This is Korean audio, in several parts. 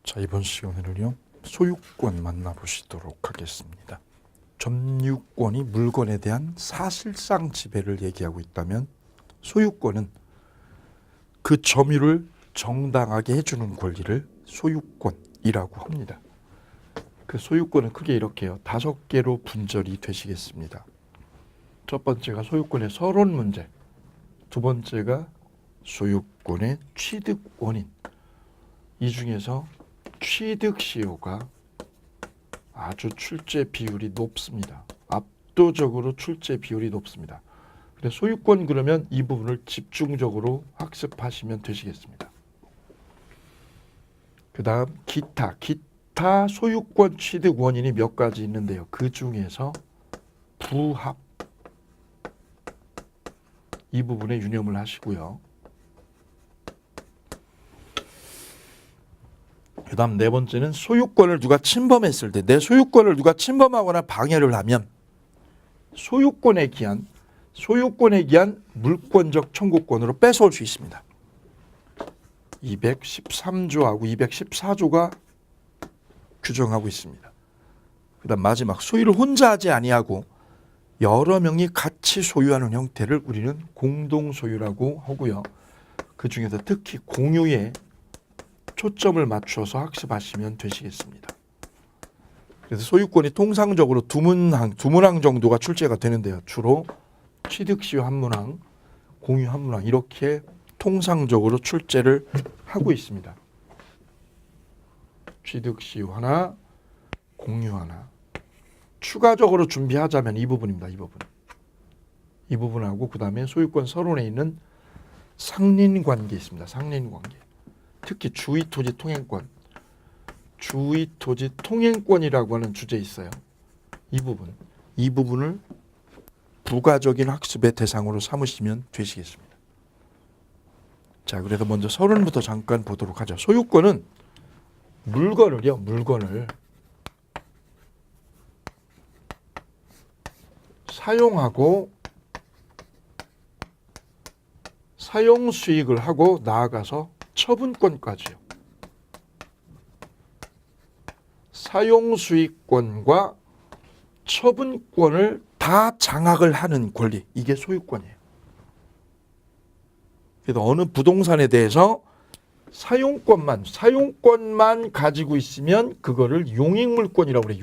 자, 이번 시간에는요, 소유권 만나보시도록 하겠습니다. 점유권이 물건에 대한 사실상 지배를 얘기하고 있다면 소유권은 그 점유를 정당하게 해주는 권리를 소유권이라고 합니다. 그 소유권은 크게 이렇게 해요. 5개로 분절이 되시겠습니다. 첫 번째가 소유권의 서론 문제, 두 번째가 소유권의 취득 원인. 이 중에서 취득 시효가 아주 출제 비율이 높습니다. 압도적으로 출제 비율이 높습니다. 그래서 소유권 그러면 이 부분을 집중적으로 학습하시면 되시겠습니다. 그 다음 기타 소유권 취득 원인이 몇 가지 있는데요. 그 중에서 부합, 이 부분에 유념을 하시고요. 그 다음 네 번째는 소유권을 누가 침범했을 때, 내 소유권을 누가 침범하거나 방해를 하면 소유권에 기한 물권적 청구권으로 뺏어올 수 있습니다. 213조하고 214조가 규정하고 있습니다. 그 다음 마지막, 소유를 혼자 하지 아니하고 여러 명이 같이 소유하는 형태를 우리는 공동소유라고 하고요. 그 중에서 특히 공유에 초점을 맞춰서 학습하시면 되시겠습니다. 그래서 소유권이 통상적으로 두 문항 정도가 출제가 되는데요. 주로 취득시효 한 문항, 공유 한 문항 이렇게 통상적으로 출제를 하고 있습니다. 취득시효 하나, 공유 하나. 추가적으로 준비하자면 이 부분입니다. 이 부분하고 그 다음에 소유권 서론에 있는 상린관계 있습니다. 상린관계. 특히 주의토지 통행권이라고 하는 주제 있어요. 이 부분을 부가적인 학습의 대상으로 삼으시면 되시겠습니다. 자, 그래서 먼저 서론부터 잠깐 보도록 하죠. 소유권은 물건을 사용하고 사용 수익을 하고 나아가서 처분권까지요. 사용 수익권과 처분권을 다 장악을 하는 권리, 이게 소유권이에요. 그래서 어느 부동산에 대해서 사용권만 가지고 있으면 그거를 용익물권이라고 그래요.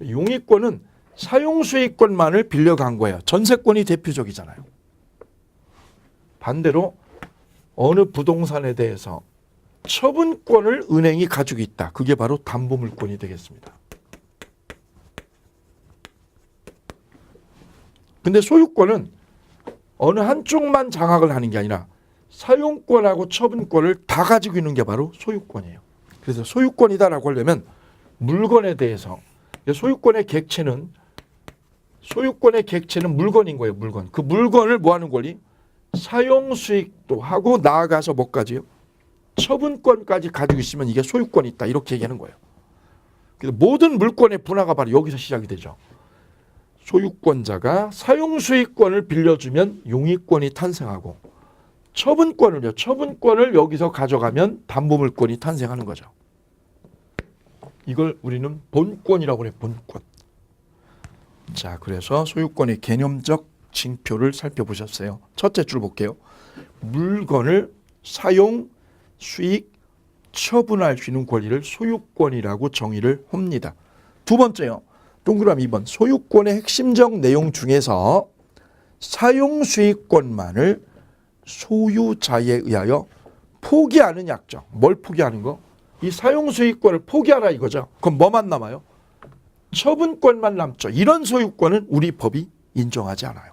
용익권은 사용수익권만을 빌려간 거예요. 전세권이 대표적이잖아요. 반대로 어느 부동산에 대해서 처분권을 은행이 가지고 있다. 그게 바로 담보물권이 되겠습니다. 근데 소유권은 어느 한쪽만 장악을 하는 게 아니라 사용권하고 처분권을 다 가지고 있는 게 바로 소유권이에요. 그래서 소유권이다라고 하려면 물건에 대해서, 소유권의 객체는 물건인 거예요. 물건. 그 물건을 뭐 하는 권리? 사용 수익도 하고 나아가서 뭐까지요? 처분권까지 가지고 있으면 이게 소유권이 있다. 이렇게 얘기하는 거예요. 그래서 모든 물권의 분화가 바로 여기서 시작이 되죠. 소유권자가 사용 수익권을 빌려주면 용익권이 탄생하고 처분권을 여기서 가져가면 담보물권이 탄생하는 거죠. 이걸 우리는 본권이라고 해요. 본권. 자, 그래서 소유권의 개념적 징표를 살펴보셨어요. 첫째 줄 볼게요. 물건을 사용, 수익, 처분할 수 있는 권리를 소유권이라고 정의를 합니다. 두 번째요. 동그라미 2번. 소유권의 핵심적 내용 중에서 사용 수익권만을 소유자에 의하여 포기하는 약정. 뭘 포기하는 거? 이 사용 수익권을 포기하라 이거죠. 그럼 뭐만 남아요? 처분권만 남죠. 이런 소유권은 우리 법이 인정하지 않아요.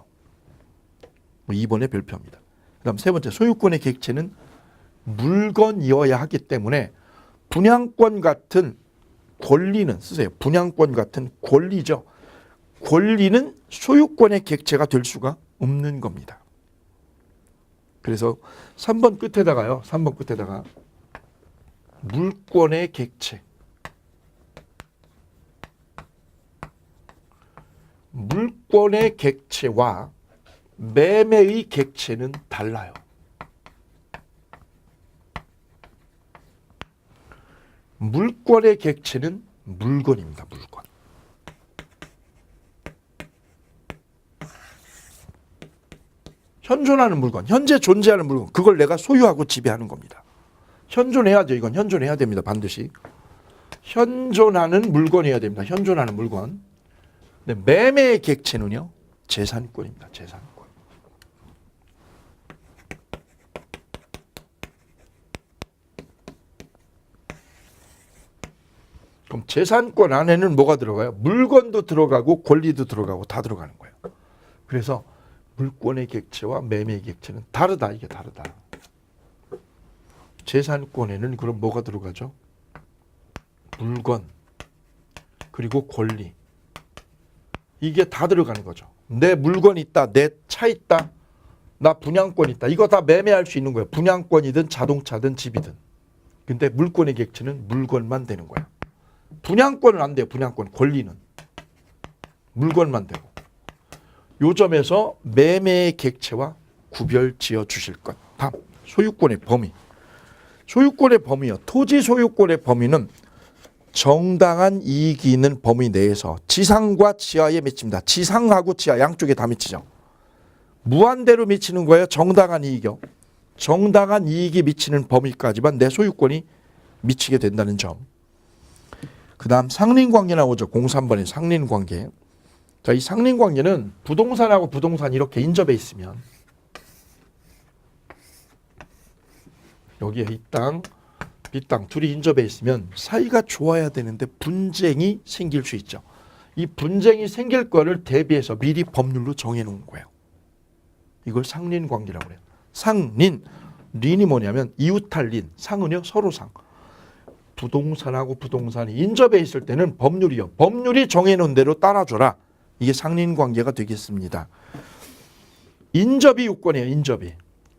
2번의 별표입니다. 그 다음 세 번째, 소유권의 객체는 물건이어야 하기 때문에 분양권 같은 권리는, 쓰세요. 분양권 같은 권리죠. 권리는 소유권의 객체가 될 수가 없는 겁니다. 그래서 3번 끝에다가 물권의 객체, 물권의 객체와 매매의 객체는 달라요. 물권의 객체는 물건입니다. 물건. 현존하는 물건, 현재 존재하는 물건, 그걸 내가 소유하고 지배하는 겁니다. 현존해야죠. 이건 현존해야 됩니다. 반드시. 현존하는 물건이어야 됩니다. 현존하는 물건. 근데 매매의 객체는요, 재산권입니다. 재산권. 그럼 재산권 안에는 뭐가 들어가요? 물건도 들어가고 권리도 들어가고 다 들어가는 거예요. 그래서 물권의 객체와 매매의 객체는 다르다. 이게 다르다. 재산권에는 그럼 뭐가 들어가죠? 물건, 그리고 권리. 이게 다 들어가는 거죠. 내 물건 있다, 내 차 있다, 나 분양권 있다. 이거 다 매매할 수 있는 거예요. 분양권이든 자동차든 집이든. 근데 물권의 객체는 물건만 되는 거야. 분양권은 안 돼요. 분양권, 권리는. 물건만 되고. 요 점에서 매매의 객체와 구별 지어 주실 것. 다음, 소유권의 범위. 소유권의 범위요. 토지 소유권의 범위는 정당한 이익이 있는 범위 내에서 지상과 지하에 미칩니다. 지상하고 지하 양쪽에 다 미치죠. 무한대로 미치는 거예요. 정당한 이익이요. 정당한 이익이 미치는 범위까지만 내 소유권이 미치게 된다는 점. 그 다음 상린관계 나오죠. 03번의 상린관계. 자, 이 상린관계는 부동산하고 부동산 이렇게 인접해 있으면 여기에 이 땅, 이 땅 둘이 인접해 있으면 사이가 좋아야 되는데 분쟁이 생길 수 있죠. 이 분쟁이 생길 거를 대비해서 미리 법률로 정해놓은 거예요. 이걸 상린관계라고 그래요. 상린, 린이 뭐냐면 이웃할 린, 상은요 서로 상. 부동산하고 부동산이 인접해 있을 때는 법률이요. 법률이 정해놓은 대로 따라줘라. 이게 상린관계가 되겠습니다. 인접이 요건이에요. 인접이.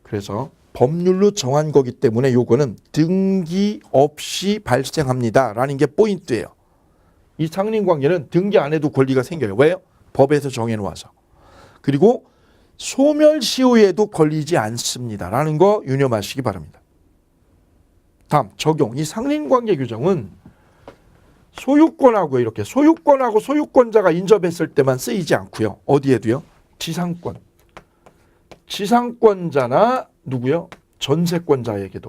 그래서 법률로 정한 거기 때문에 요거는 등기 없이 발생합니다. 라는 게 포인트예요. 이 상린관계는 등기 안 해도 권리가 생겨요. 왜요? 법에서 정해놓아서. 그리고 소멸시효에도 걸리지 않습니다. 라는 거 유념하시기 바랍니다. 다음 적용. 이 상린관계 규정은 소유권하고 이렇게 소유권하고 소유권자가 인접했을 때만 쓰이지 않고요. 어디에도요? 지상권. 지상권자나 누구요? 전세권자에게도.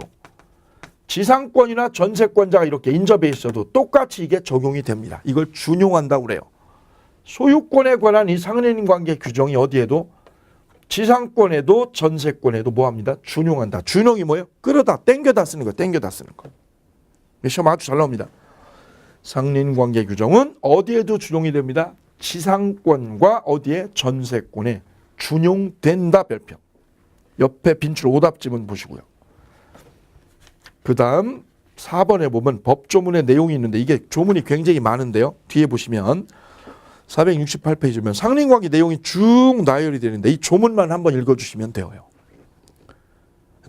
지상권이나 전세권자가 이렇게 인접해 있어도 똑같이 이게 적용이 됩니다. 이걸 준용한다고 그래요. 소유권에 관한 이 상린관계 규정이 어디에도 지상권에도 전세권에도 뭐합니다? 준용한다. 준용이 뭐예요? 끌어다, 땡겨다 쓰는 거, 땡겨다 쓰는 거. 시험 아주 잘 나옵니다. 상린관계 규정은 어디에도 준용이 됩니다. 지상권과 어디에? 전세권에 준용된다. 별표. 옆에 빈출 오답지문 보시고요. 그 다음 4번에 보면 법조문의 내용이 있는데 이게 조문이 굉장히 많은데요. 뒤에 보시면 468페이지면 상린관계 내용이 쭉 나열이 되는데 이 조문만 한번 읽어주시면 돼요.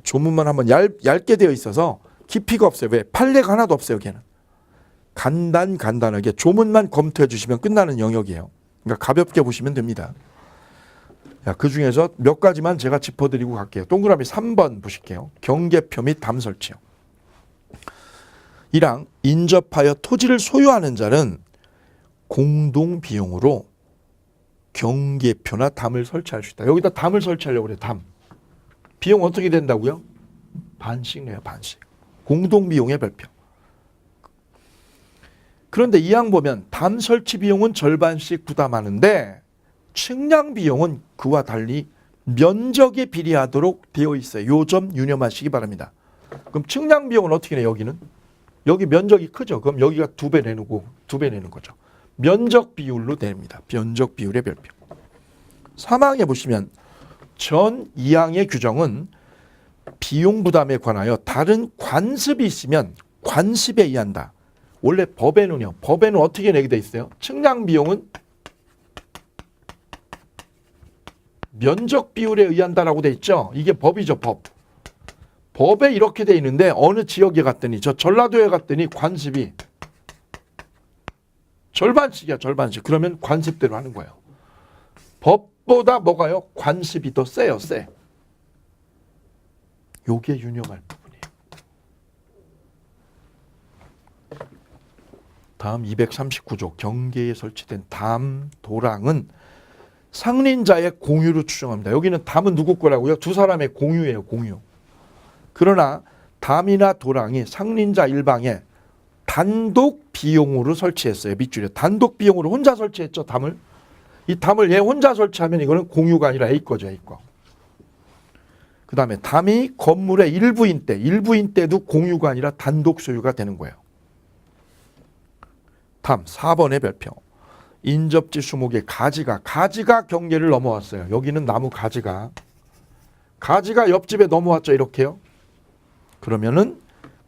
조문만 한번 얇게 되어 있어서 깊이가 없어요. 왜? 판례가 하나도 없어요. 걔는. 간단하게 조문만 검토해 주시면 끝나는 영역이에요. 그러니까 가볍게 보시면 됩니다. 그 중에서 몇 가지만 제가 짚어드리고 갈게요. 동그라미 3번 보실게요. 경계표 및 담설치요. 1항 인접하여 토지를 소유하는 자는 공동비용으로 경계표나 담을 설치할 수 있다. 여기다 담을 설치하려고 그래요. 담. 비용 어떻게 된다고요? 반씩 내요. 반씩. 공동비용의 별표. 그런데 이 항 보면 담 설치 비용은 절반씩 부담하는데 측량 비용은 그와 달리 면적에 비례하도록 되어 있어요. 요 점 유념하시기 바랍니다. 그럼 측량 비용은 어떻게 내요? 여기는? 여기 면적이 크죠. 그럼 여기가 2배 내는 거죠. 면적 비율로 냅니다. 면적 비율의 별표. 3항에 보시면 전 2항의 규정은 비용 부담에 관하여 다른 관습이 있으면 관습에 의한다. 원래 법에는요. 법에는 어떻게 내게 돼 있어요? 측량 비용은 면적 비율에 의한다라고 돼 있죠. 이게 법이죠. 법. 법에 이렇게 돼 있는데 어느 지역에 갔더니 저 전라도에 갔더니 관습이 절반씩이야. 절반씩. 그러면 관습대로 하는 거예요. 법보다 뭐가요? 관습이 더 세요. 세. 요게 유념할 부분이에요. 다음 239조 경계에 설치된 담, 도랑은 상린자의 공유로 추정합니다. 여기는 담은 누구 거라고요? 두 사람의 공유예요. 공유. 그러나 담이나 도랑이 상린자 일방에 단독 비용으로 설치했어요. 밑줄에 단독 비용으로 혼자 설치했죠. 담을. 이 담을 얘 혼자 설치하면 이거는 공유가 아니라 A 거죠. A 거. 그 다음에 담이 건물의 일부인 때도 공유가 아니라 단독 소유가 되는 거예요. 담 4번의 별표. 인접지 수목의 가지가 경계를 넘어왔어요. 여기는 나무 가지가 옆집에 넘어왔죠. 이렇게요. 그러면은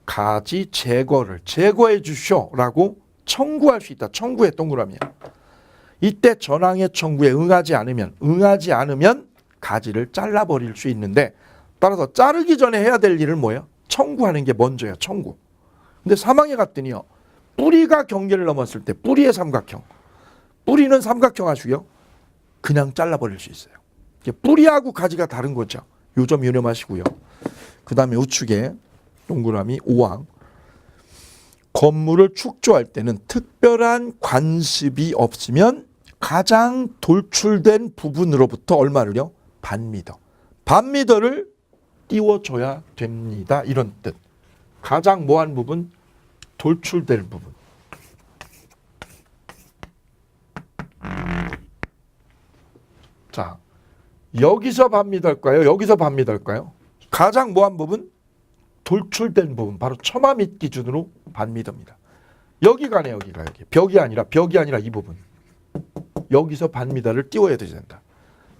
가지 제거해 주쇼라고 청구할 수 있다. 청구해 동그라미야. 이때 전항의 청구에 응하지 않으면 가지를 잘라버릴 수 있는데 따라서 자르기 전에 해야 될 일은 뭐예요? 청구하는 게 먼저야. 청구. 근데 사망에 갔더니요. 뿌리가 경계를 넘었을 때 뿌리의 삼각형. 뿌리는 삼각형 하시고요. 그냥 잘라버릴 수 있어요. 뿌리하고 가지가 다른 거죠. 요 점 유념하시고요. 그 다음에 우측에 동그라미 5항. 건물을 축조할 때는 특별한 관습이 없으면 가장 돌출된 부분으로부터 얼마를요? 반미터. 반미터를 띄워줘야 됩니다. 이런 뜻. 가장 뭐한 부분? 돌출될 부분. 자, 여기서 반미터일까요? 여기서 반미터일까요? 가장 뭐한 부분? 돌출된 부분. 바로 처마 밑 기준으로 반미터입니다. 여기가네, 여기가. 여기. 벽이 아니라 이 부분. 여기서 반미터를 띄워야 된다.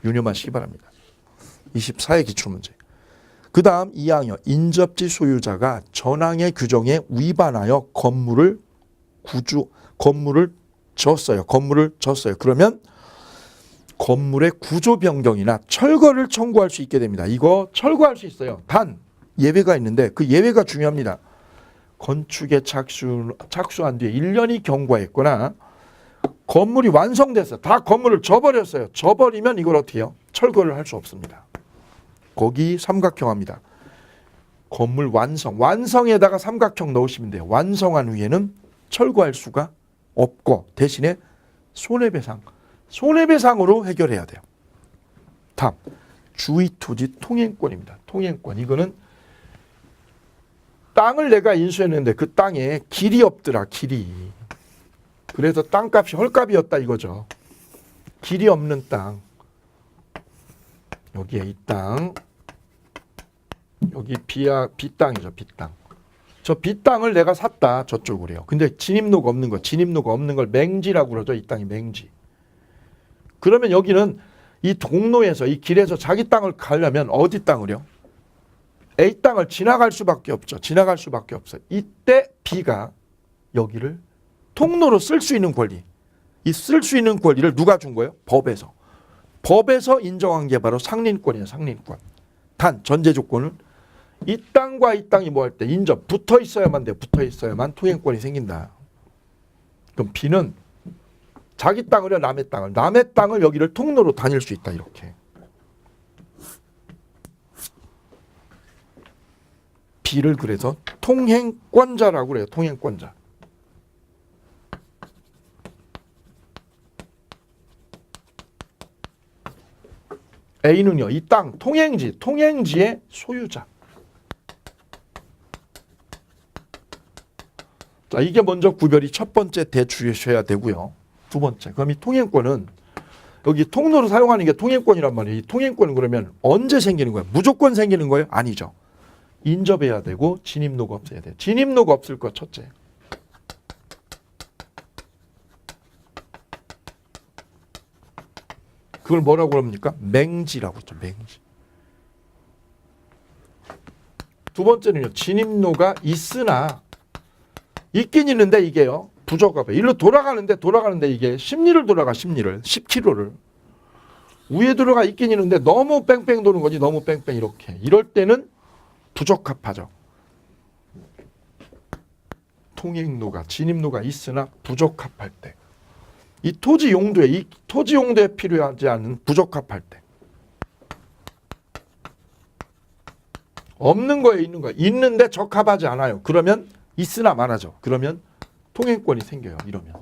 유념하시기 바랍니다. 24의 기출문제. 그 다음 2항이요. 인접지 소유자가 전항의 규정에 위반하여 건물을 졌어요. 그러면 건물의 구조 변경이나 철거를 청구할 수 있게 됩니다. 이거 철거할 수 있어요. 단 예외가 있는데 그 예외가 중요합니다. 건축에 착수한 뒤에 1년이 경과했거나 건물이 완성됐어요. 다 건물을 져버렸어요. 져버리면 이걸 어떻게 해요? 철거를 할 수 없습니다. 거기 삼각형 합니다. 건물 완성에다가 삼각형 넣으시면 돼요. 완성한 후에는 철거할 수가 없고 대신에 손해배상으로 해결해야 돼요. 다음 주의 토지 통행권입니다. 통행권. 이거는 땅을 내가 인수했는데 그 땅에 길이 없더라. 길이. 그래서 땅값이 헐값이었다 이거죠. 길이 없는 땅. 여기에 이 땅. 여기 B땅이죠. B땅. 저 B땅을 내가 샀다. 저쪽으로요. 근데 진입로가 없는 거. 진입로가 없는 걸 맹지라고 그러죠. 이 땅이 맹지. 그러면 여기는 이 동로에서 이 길에서 자기 땅을 가려면 어디 땅을요? A 땅을 지나갈 수밖에 없죠. 지나갈 수밖에 없어요. 이때 B가 여기를 통로로 쓸 수 있는 권리. 이 쓸 수 있는 권리를 누가 준 거예요? 법에서 인정한 게 바로 상린권이에요. 상린권. 단 전제 조건은 이 땅과 이 땅이 뭐 할 때 인접 붙어 있어야만 돼요. 붙어 있어야만 통행권이 생긴다. 그럼 B는 자기 땅을요, 남의 땅을 여기를 통로로 다닐 수 있다. 이렇게. B를 그래서 통행권자라고 그래요. 통행권자. A는요, 이 땅, 통행지의 소유자. 자, 이게 먼저 구별이 첫 번째 대주셔야 되고요. 두 번째, 그럼 이 통행권은 여기 통로로 사용하는 게 통행권이란 말이에요. 이 통행권은 그러면 언제 생기는 거예요? 무조건 생기는 거예요? 아니죠. 인접해야 되고 진입로가 없어야 돼요. 진입로가 없을 거 첫째. 그걸 뭐라고 그럽니까? 맹지라고 했죠. 맹지. 두 번째는요. 진입로가 있긴 있는데 이게요. 부족하고 일로 돌아가는데 이게 심리를 10km를 위에 들어가 있긴 있는데 너무 뺑뺑 도는 거지. 너무 뺑뺑 이렇게. 이럴 때는 부적합하죠. 진입로가 있으나 부적합할 때. 이 토지 용도에 필요하지 않은 부적합할 때. 없는 거에 있는 거예요. 있는데 적합하지 않아요. 그러면 있으나 말하죠. 그러면 통행권이 생겨요. 이러면.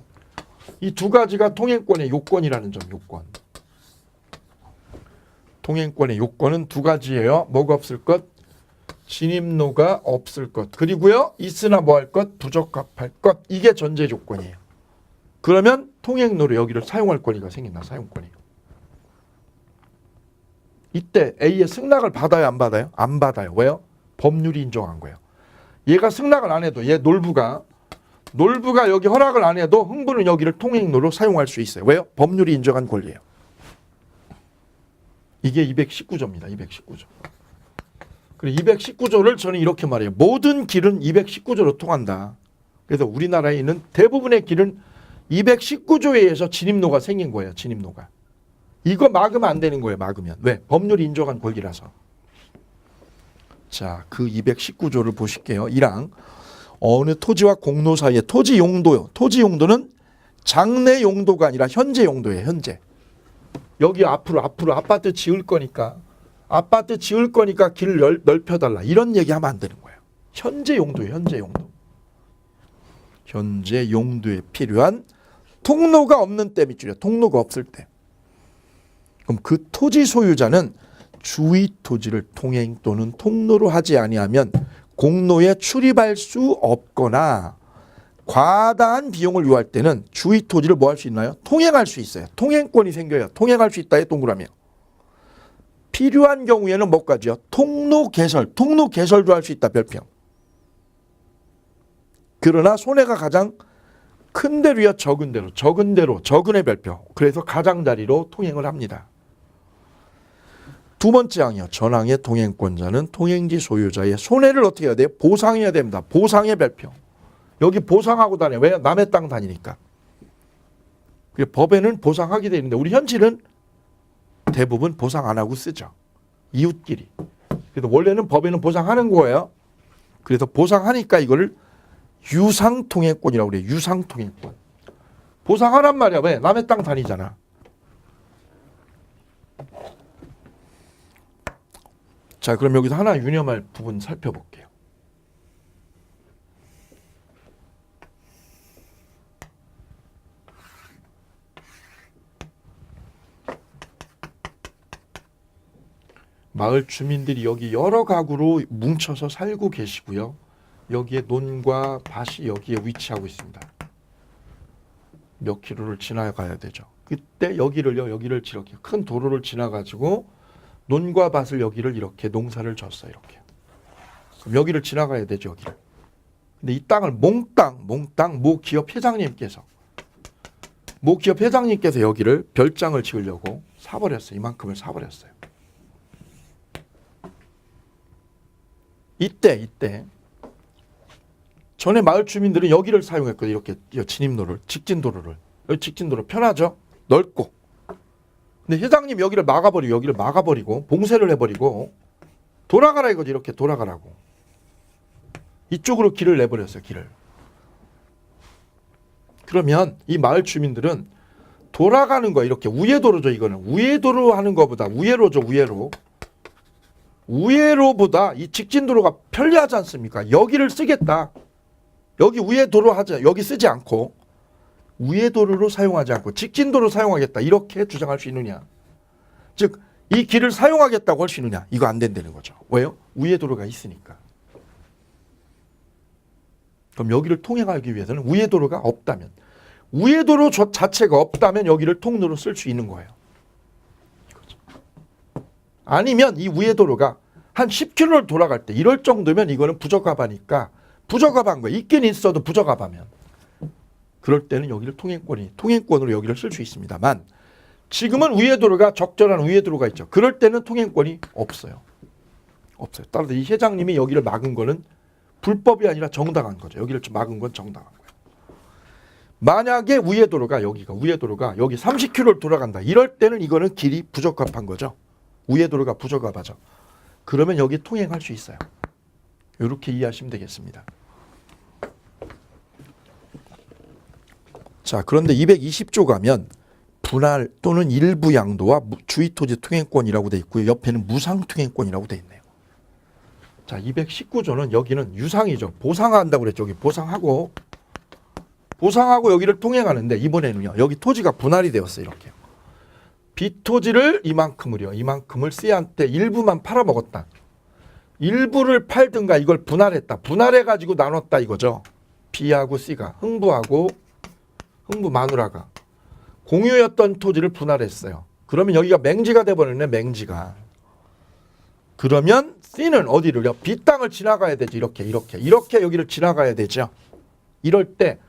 이 두 가지가 통행권의 요건이라는 점, 요건. 통행권의 요건은 두 가지예요. 뭐가 없을 것? 진입로가 없을 것. 그리고요, 있으나 뭐 할 것? 부적합할 것. 이게 전제 조건이에요. 그러면 통행로로 여기를 사용할 권리가 생긴다. 사용권이. 이때 A의 승낙을 받아요, 안 받아요? 안 받아요. 왜요? 법률이 인정한 거예요. 얘가 승낙을 안 해도 얘 놀부가 여기 허락을 안 해도 흥부는 여기를 통행로로 사용할 수 있어요. 왜요? 법률이 인정한 권리예요. 이게 219조입니다. 219조. 그리고 219조를 저는 이렇게 말해요. 모든 길은 219조로 통한다. 그래서 우리나라에 있는 대부분의 길은 219조에 의해서 진입로가 생긴 거예요. 진입로가. 이거 막으면 안 되는 거예요. 막으면. 왜? 법률이 인정한 권리라서. 자, 그 219조를 보실게요. 1항. 어느 토지와 공로 사이의 토지 용도요. 토지 용도는 장래 용도가 아니라 현재 용도예요. 현재. 여기 앞으로 아파트 지을 거니까 길을 넓혀달라. 이런 얘기하면 안 되는 거예요. 현재 용도예요. 현재 용도. 현재 용도에 필요한 통로가 없는 때 밑줄이야. 통로가 없을 때. 그럼 그 토지 소유자는 주위 토지를 통행 또는 통로로 하지 아니하면 공로에 출입할 수 없거나 과다한 비용을 요할 때는 주위 토지를 뭐 할 수 있나요? 통행할 수 있어요. 통행권이 생겨요. 통행할 수 있다에 동그라미요. 필요한 경우에는 뭐까지요? 통로 개설도 할 수 있다. 별평. 그러나 손해가 가장 큰 대로야 적은 대로 적은의 별표. 그래서 가장자리로 통행을 합니다. 두 번째 항이요. 전항의 통행권자는 통행지 소유자의 손해를 어떻게 해야 돼요? 보상해야 됩니다. 보상의 별표. 여기 보상하고 다녀. 왜? 남의 땅 다니니까. 법에는 보상하게 돼 있는데 우리 현실은 대부분 보상 안 하고 쓰죠. 이웃끼리. 그래서 원래는 법에는 보상하는 거예요. 그래서 보상하니까 이거를 유상통행권이라고 그래요. 유상통행권. 보상하란 말이야. 왜? 남의 땅 다니잖아. 자, 그럼 여기서 하나 유념할 부분 살펴볼게요. 마을 주민들이 여기 여러 가구로 뭉쳐서 살고 계시고요. 여기에 논과 밭이 여기에 위치하고 있습니다. 몇 킬로를 지나가야 되죠. 그때 여기를 이렇게 큰 도로를 지나가지고 논과 밭을 여기를 이렇게 농사를 졌어요. 이렇게. 그럼 여기를 지나가야 되죠. 여기를. 근데 이 땅을 몽땅 모 기업 회장님께서 여기를 별장을 지으려고 사버렸어요. 이만큼을 사버렸어요. 이때 전에 마을 주민들은 여기를 사용했거든요. 이렇게 진입로를, 직진도로를. 여기 직진도로 편하죠? 넓고. 근데 회장님 여기를 막아버리고 봉쇄를 해버리고 돌아가라 이거지. 이렇게 돌아가라고. 이쪽으로 길을 내버렸어요. 길을. 그러면 이 마을 주민들은 돌아가는 거야. 이렇게 우회도로죠. 이거는. 우회도로 하는 것보다 우회로죠. 우회로보다 이 직진도로가 편리하지 않습니까? 여기를 쓰겠다. 여기 우회도로 하자. 여기 쓰지 않고 우회도로로 사용하지 않고 직진도로 사용하겠다. 이렇게 주장할 수 있느냐. 즉 이 길을 사용하겠다고 할 수 있느냐. 이거 안 된다는 거죠. 왜요? 우회도로가 있으니까. 그럼 여기를 통행하기 위해서는 우회도로가 없다면, 우회도로 자체가 없다면 여기를 통로로 쓸 수 있는 거예요. 이거죠. 아니면 이 우회도로가 한 10km를 돌아갈 때 이럴 정도면 이거는 부적합하니까 부적합한 거예요. 있긴 있어도 부적합하면. 그럴 때는 여기를 통행권으로 여기를 쓸 수 있습니다만 지금은 우회도로가 적절한 우회도로가 있죠. 그럴 때는 통행권이 없어요. 따라서 이 회장님이 여기를 막은 거는 불법이 아니라 정당한 거죠. 여기를 막은 건 정당한 거예요. 만약에 우회도로가 여기 30km를 돌아간다. 이럴 때는 이거는 길이 부적합한 거죠. 우회도로가 부적합하죠. 그러면 여기 통행할 수 있어요. 이렇게 이해하시면 되겠습니다. 자, 그런데 220조 가면 분할 또는 일부 양도와 주위토지 통행권이라고 돼 있고요. 옆에는 무상통행권이라고 돼 있네요. 자, 219조는 여기는 유상이죠. 보상한다고 그랬죠. 여기 보상하고 보상하고 여기를 통행하는데 이번에는요. 여기 토지가 분할이 되었어요. 이렇게. B토지를 이만큼을 C한테 일부만 팔아먹었다. 일부를 팔든가 이걸 분할했다. 분할해가지고 나눴다 이거죠. B하고 C가 흥부 마누라가 공유였던 토지를 분할했어요. 그러면 여기가 맹지가 돼버렸네. 맹지가. 그러면 C는 어디를요? B 땅을 지나가야 되지. 이렇게 여기를 지나가야 되죠. 이럴 때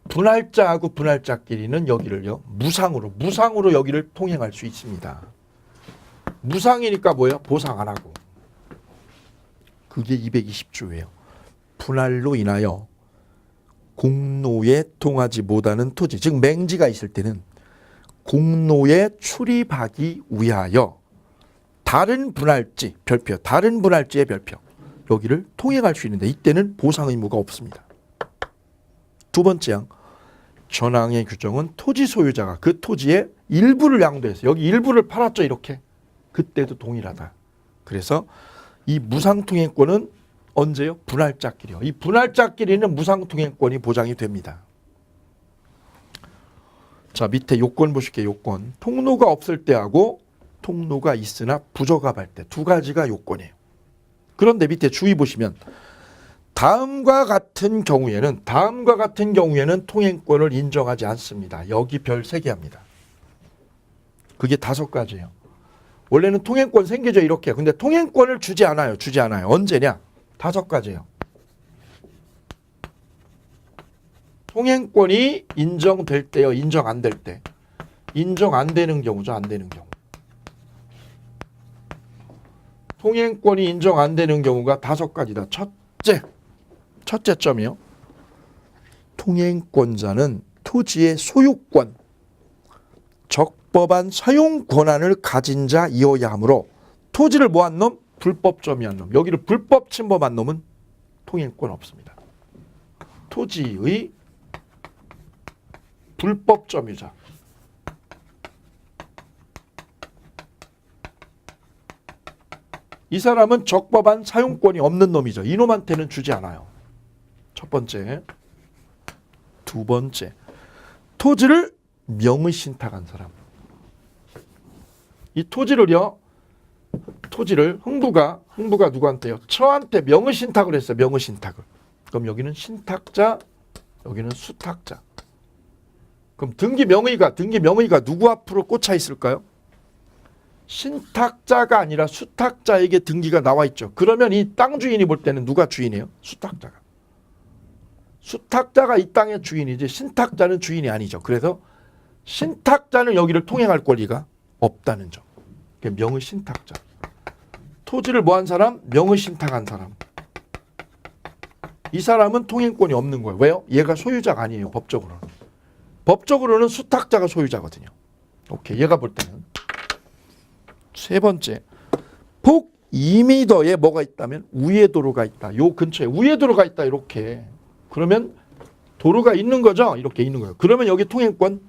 분할자하고 분할자끼리는 여기를요. 무상으로 여기를 통행할 수 있습니다. 무상이니까 뭐예요? 보상 안 하고. 그게 220조예요. 분할로 인하여 공로에 통하지 못하는 토지, 즉 맹지가 있을 때는 공로에 출입하기 위하여 다른 분할지의 별표 여기를 통행할 수 있는데 이때는 보상 의무가 없습니다. 두 번째 항 전항의 규정은 토지 소유자가 그 토지의 일부를 양도해서 여기 일부를 팔았죠. 이렇게. 그때도 동일하다. 그래서 이 무상통행권은 언제요? 분할자끼리요. 이 분할자끼리는 무상통행권이 보장이 됩니다. 자, 밑에 요건 보실게요. 요건. 통로가 없을 때하고 통로가 있으나 부적합할 때 두 가지가 요건이에요. 그런데 밑에 주의 보시면 다음과 같은 경우에는 통행권을 인정하지 않습니다. 여기 별 3개 합니다. 그게 5가지예요. 원래는 통행권 생기죠. 이렇게. 근데 통행권을 주지 않아요. 언제냐? 5가지예요. 통행권이 인정될 때요. 인정 안 될 때. 인정 안 되는 경우죠. 안 되는 경우. 통행권이 인정 안 되는 경우가 5가지다. 첫째 점이요. 통행권자는 토지의 소유권, 적법한 사용 권한을 가진 자이어야 하므로 토지를 뭐한 놈? 불법 점유한 놈. 여기를 불법 침범한 놈은 통행권 없습니다. 토지의 불법 점유자. 이 사람은 적법한 사용권이 없는 놈이죠. 이놈한테는 주지 않아요. 첫 번째. 두 번째. 토지를 명의신탁한 사람. 이 토지를 흥부가 누구한테요? 처한테 명의신탁을 했어요. 명의신탁을. 그럼 여기는 신탁자, 여기는 수탁자. 그럼 등기 명의가 누구 앞으로 꽂혀 있을까요? 신탁자가 아니라 수탁자에게 등기가 나와 있죠. 그러면 이 땅 주인이 볼 때는 누가 주인이에요? 수탁자가 이 땅의 주인이지 신탁자는 주인이 아니죠. 그래서 신탁자는 여기를 통행할 권리가 없다는 점. 명의 신탁자. 토지를 뭐한 사람? 명의 신탁한 사람. 이 사람은 통행권이 없는 거예요. 왜요? 얘가 소유자가 아니에요. 법적으로는. 법적으로는 수탁자가 소유자거든요. 오케이. 얘가 볼 때는. 세 번째. 폭 2m에 뭐가 있다면 우회 도로가 있다. 요 근처에 우회 도로가 있다. 이렇게. 그러면 도로가 있는 거죠. 이렇게 있는 거예요. 그러면 여기 통행권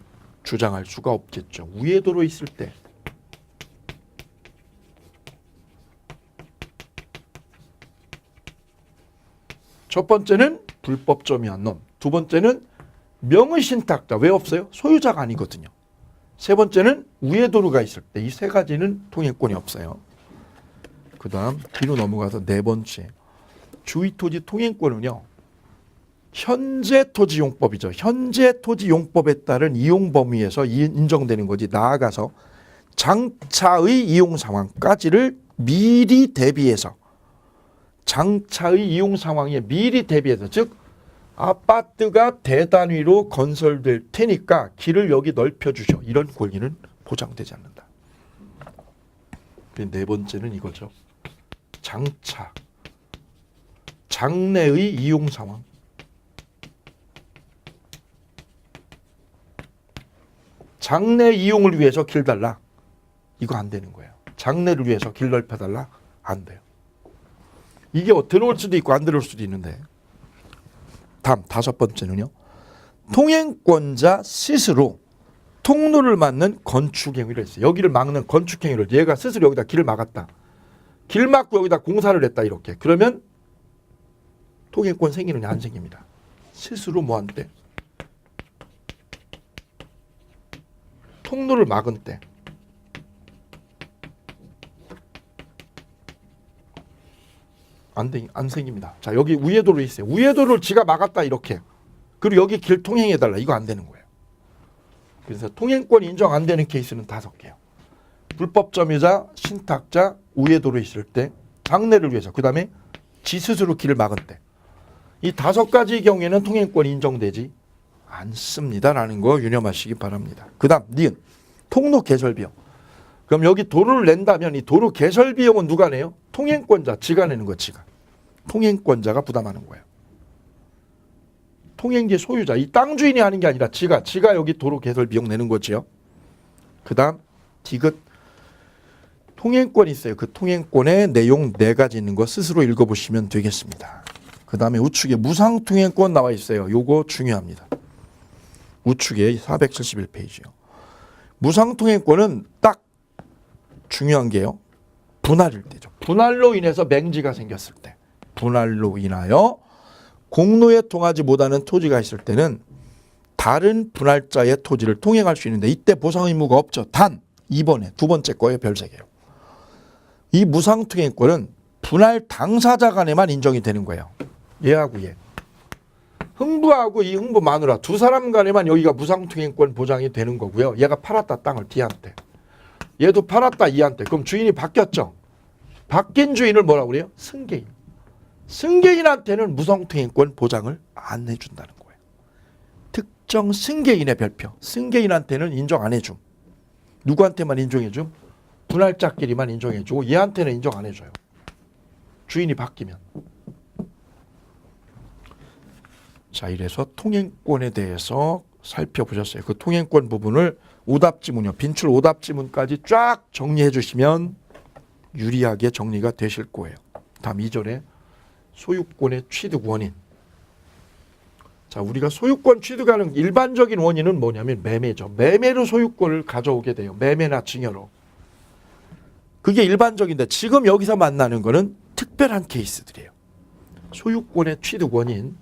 주장할 수가 없겠죠. 우회 도로 있을 때. 첫 번째는 불법 점유한 놈. 두 번째는 명의 신탁자. 왜 없어요? 소유자가 아니거든요. 세 번째는 우회 도로가 있을 때. 이 3가지는 통행권이 없어요. 그 다음 뒤로 넘어가서 4번째. 주의토지 통행권은요. 현재 토지용법이죠. 현재 토지용법에 따른 이용 범위에서 인정되는 거지. 나아가서 장차의 이용 상황까지를 미리 대비해서 장차의 이용 상황에 미리 대비해서 즉 아파트가 대단위로 건설될 테니까 길을 여기 넓혀주셔. 이런 권리는 보장되지 않는다. 4번째는 이거죠. 장차. 장래의 이용 상황. 장래 이용을 위해서 길 달라. 이거 안 되는 거예요. 장래를 위해서 길 넓혀달라. 안 돼요. 이게 들어올 수도 있고 안 들어올 수도 있는데. 다음 5번째는요. 통행권자 스스로 통로를 막는 건축행위를 했어요. 여기를 막는 건축행위를 얘가 스스로 여기다 길을 막았다. 길 막고 여기다 공사를 했다. 이렇게. 그러면 통행권 생기느냐 안 생깁니다. 스스로 뭐한대? 통로를 막은 때 안 생깁니다. 자, 여기 우회도로 있어요. 우회도를 지가 막았다 이렇게. 그리고 여기 길 통행해달라. 이거 안 되는 거예요. 그래서 통행권이 인정 안 되는 케이스는 5개요. 불법 점유자, 신탁자, 우회도로 있을 때, 장래를 위해서, 그 다음에 지 스스로 길을 막은 때. 이 5가지 경우에는 통행권이 인정되지 않습니다라는 거 유념하시기 바랍니다. 그 다음 니은 통로 개설 비용. 그럼 여기 도로를 낸다면 이 도로 개설 비용은 누가 내요? 통행권자, 지가 내는 거 지가. 통행권자가 부담하는 거예요. 통행지 소유자, 이 땅 주인이 하는 게 아니라 지가 여기 도로 개설 비용 내는 거지요. 그 다음 디귿 통행권이 있어요. 그 통행권의 내용 4가지 있는 거 스스로 읽어보시면 되겠습니다. 그 다음에 우측에 무상통행권 나와 있어요. 요거 중요합니다. 우측에 471페이지요. 무상통행권은 딱 중요한 게요. 분할일 때죠. 분할로 인해서 맹지가 생겼을 때. 분할로 인하여 공로에 통하지 못하는 토지가 있을 때는 다른 분할자의 토지를 통행할 수 있는데 이때 보상 의무가 없죠. 단 2번에 2번째 거에 별세개요. 이 무상통행권은 분할 당사자 간에만 인정이 되는 거예요. 얘하고 얘. 흥부하고 이 흥부 마누라 2사람 간에만 여기가 무상통행권 보장이 되는 거고요. 얘가 팔았다 땅을 D한테. 얘도 팔았다 E한테. 그럼 주인이 바뀌었죠. 바뀐 주인을 뭐라고 그래요? 승계인. 승계인한테는 무상통행권 보장을 안 해준다는 거예요. 특정 승계인의 별표. 승계인한테는 인정 안 해줌. 누구한테만 인정해줌? 분할자끼리만 인정해주고 얘한테는 인정 안 해줘요. 주인이 바뀌면. 자, 이래서 통행권에 대해서 살펴보셨어요. 그 통행권 부분을 오답지문이요. 빈출 오답지문까지 쫙 정리해 주시면 유리하게 정리가 되실 거예요. 다음 2절에 소유권의 취득 원인. 자, 우리가 소유권 취득하는 일반적인 원인은 뭐냐면 매매죠. 매매로 소유권을 가져오게 돼요. 매매나 증여로. 그게 일반적인데 지금 여기서 만나는 거는 특별한 케이스들이에요. 소유권의 취득 원인.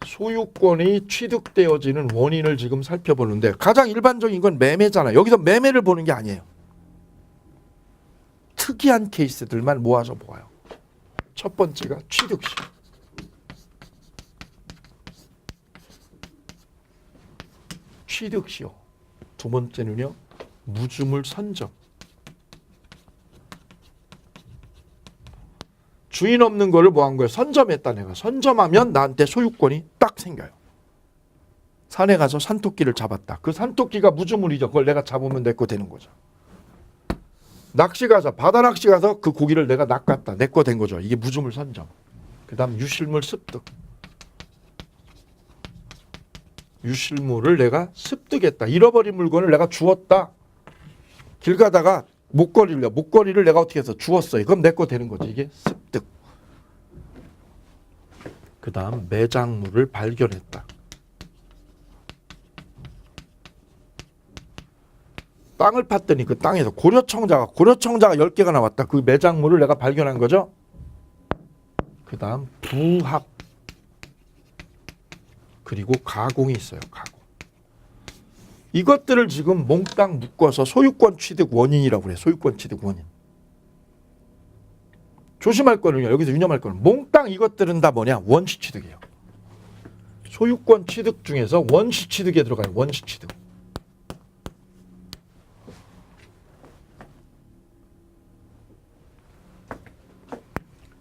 소유권이 취득되어지는 원인을 지금 살펴보는데 가장 일반적인 건 매매잖아요. 여기서 매매를 보는 게 아니에요. 특이한 케이스들만 모아서 보아요. 첫 번째가 취득시. 취득시요. 두 번째는요. 무주물 선점. 주인 없는 거를 뭐 한 거예요? 선점했다 내가. 선점하면 나한테 소유권이 딱 생겨요. 산에 가서 산토끼를 잡았다. 그 산토끼가 무주물이죠. 그걸 내가 잡으면 내 거 되는 거죠. 낚시 가서 바다 낚시 가서 그 고기를 내가 낚았다. 내 거 된 거죠. 이게 무주물 선점. 그 다음 유실물 습득. 유실물을 내가 습득했다. 잃어버린 물건을 내가 주웠다. 길 가다가 목걸이를 내가 어떻게 해서 주웠어요. 그럼 내 거 되는 거지. 이게 습득. 그 다음 매장물을 발견했다. 땅을 팠더니 그 땅에서 고려청자가 10개가 나왔다. 그 매장물을 내가 발견한 거죠. 그 다음 부합. 그리고 가공이 있어요. 가공. 이것들을 지금 몽땅 묶어서 소유권 취득 원인이라고 그래요. 소유권 취득 원인. 조심할 거는요. 여기서 유념할 거는 몽땅 이것들은 다 뭐냐? 원시 취득이에요. 소유권 취득 중에서 원시 취득에 들어가요. 원시 취득.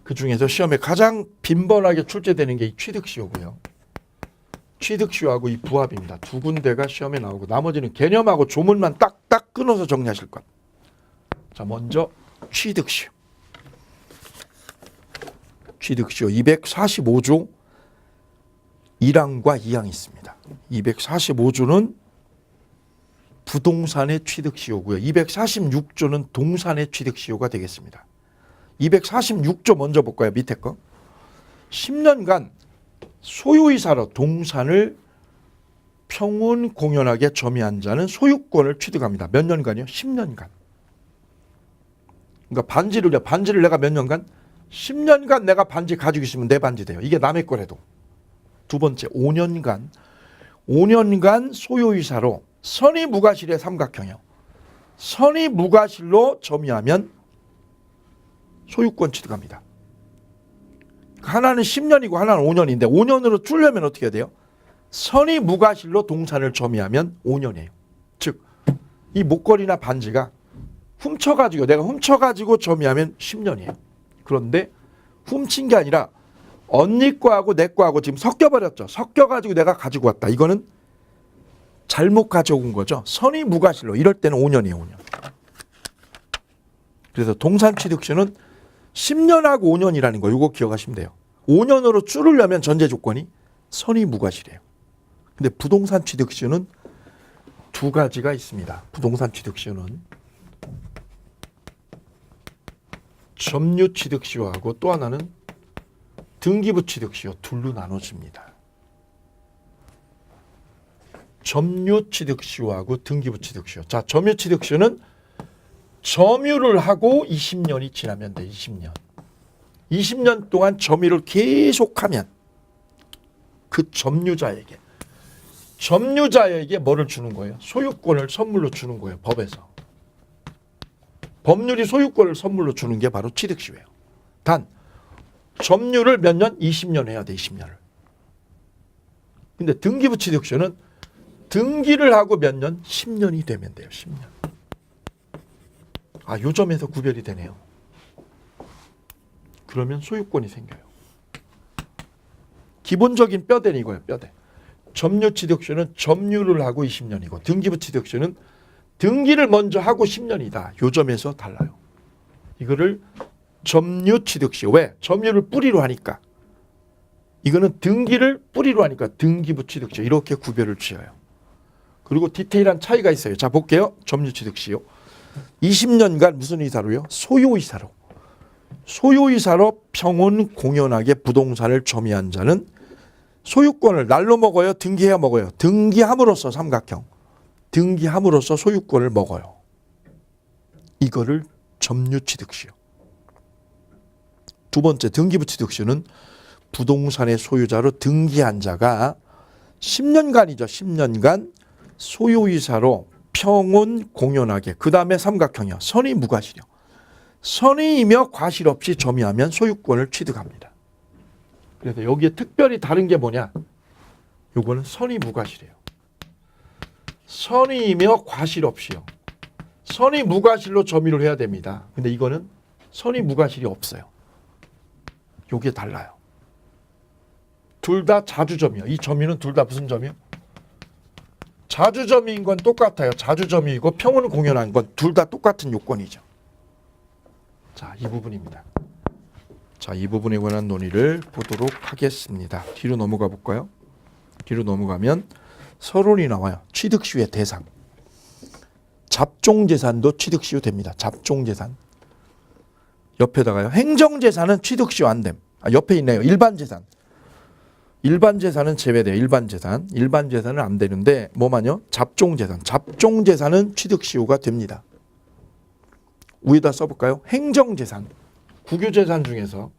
그 중에서 시험에 가장 빈번하게 출제되는 게 이 취득시효고요. 취득시효하고 이 부합입니다. 두 군데가 시험에 나오고 나머지는 개념하고 조문만 딱딱 끊어서 정리하실 것. 자, 먼저 취득시효. 취득시효 245조 1항과 2항이 있습니다. 245조는 부동산의 취득시효고요. 246조는 동산의 취득시효가 되겠습니다. 246조 먼저 볼까요? 밑에 거. 10년간 소유이사로 동산을 평온공연하게 점유한 자는 소유권을 취득합니다. 몇 년간이요? 10년간. 그러니까 반지를 내가 몇 년간? 10년간 내가 반지 가지고 있으면 내 반지 돼요. 이게 남의 거래도. 두 번째, 5년간 5년간 소요이사로 선의무과실의 삼각형이요. 선의무과실로 점유하면 소유권 취득합니다. 하나는 10년이고 하나는 5년인데 5년으로 줄려면 어떻게 해야 돼요? 선의무과실로 동산을 점유하면 5년이에요. 즉, 이 목걸이나 반지가 내가 훔쳐가지고 점유하면 10년이에요. 그런데 훔친 게 아니라 언니 거하고 내 거하고 지금 섞여버렸죠. 섞여가지고 내가 가지고 왔다. 이거는 잘못 가져온 거죠. 선의무과실로. 이럴 때는 5년이에요. 5년. 그래서 동산취득시는 10년하고 5년이라는 거 이거 기억하시면 돼요. 5년으로 줄으려면 전제 조건이 선의무과실이에요. 근데 부동산 취득시는 두 가지가 있습니다. 부동산 취득시는 점유 취득시효하고 또 하나는 등기부 취득시효 둘로 나눠집니다. 점유 취득시효하고 등기부 취득시효. 자, 점유 취득시효는 점유를 하고 20년이 지나면 돼. 20년. 20년 동안 점유를 계속하면 그 점유자에게 뭐를 주는 거예요? 소유권을 선물로 주는 거예요. 법에서. 법률이 소유권을 선물로 주는 게 바로 취득시효예요. 단 점유를 몇 년? 20년 해야 돼. 20년을. 근데 등기부 취득시효는 등기를 하고 몇 년? 10년이 되면 돼요. 10년. 아, 요 점에서 구별이 되네요. 그러면 소유권이 생겨요. 기본적인 뼈대는 이거예요. 뼈대. 점유 취득시효는 점유를 하고 20년이고 등기부 취득시효는 등기를 먼저 하고 10년이다. 요 점에서 달라요. 이거를 점유 취득시효. 왜? 점유를 뿌리로 하니까. 이거는 등기를 뿌리로 하니까 등기부 취득시효. 이렇게 구별을 지어요. 그리고 디테일한 차이가 있어요. 자, 볼게요. 점유 취득시효. 20년간 무슨 이사로요? 소요이사로. 소요이사로 평온 공연하게 부동산을 점유한 자는 소유권을 날로 먹어요? 등기해야 먹어요? 등기함으로써 삼각형. 등기함으로써 소유권을 먹어요. 이거를 점유취득시효. 두 번째 등기부취득시효는 부동산의 소유자로 등기한 자가 10년간이죠. 10년간 소유이사로 평온 공연하게 그 다음에 삼각형이요. 선의무과실이요. 선의이며 과실 없이 점유하면 소유권을 취득합니다. 그래서 여기에 특별히 다른 게 뭐냐? 요거는 선의무과실이에요. 선의이며 과실 없이요. 선의무과실로 점유를 해야 됩니다. 근데 이거는 선의무과실이 없어요. 요게 달라요. 둘 다 자주점이요. 이 점유는 둘 다 무슨 점이요? 자주점유인 건 똑같아요. 자주점유이고 평온을 공연한 건 둘 다 똑같은 요건이죠. 자, 이 부분입니다. 자, 이 부분에 관한 논의를 보도록 하겠습니다. 뒤로 넘어가 볼까요? 뒤로 넘어가면 서론이 나와요. 취득시효의 대상. 잡종재산도 취득시효 됩니다. 잡종재산. 옆에다가요. 행정재산은 취득시효 안 됨. 아, 옆에 있네요. 일반재산. 일반재산은 제외돼요. 일반재산. 일반재산은 안 되는데 뭐만요? 잡종재산. 잡종재산은 취득시효가 됩니다. 위에다 써볼까요? 행정재산. 국유재산 중에서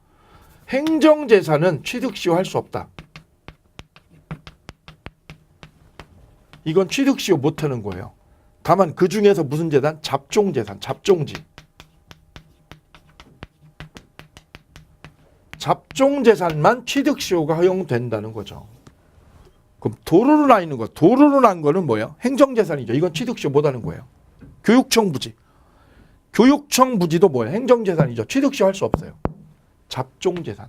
행정재산은 취득시효 할 수 없다. 이건 취득시효 못하는 거예요. 다만 그 중에서 무슨 재산? 잡종재산, 잡종지. 잡종재산만 취득시효가 허용된다는 거죠. 그럼 도로로 나 있는 거, 도로로 난 거는 뭐예요? 행정재산이죠. 이건 취득시효 못하는 거예요. 교육청 부지. 교육청 부지도 뭐예요? 행정재산이죠. 취득시효 할 수 없어요. 잡종재산.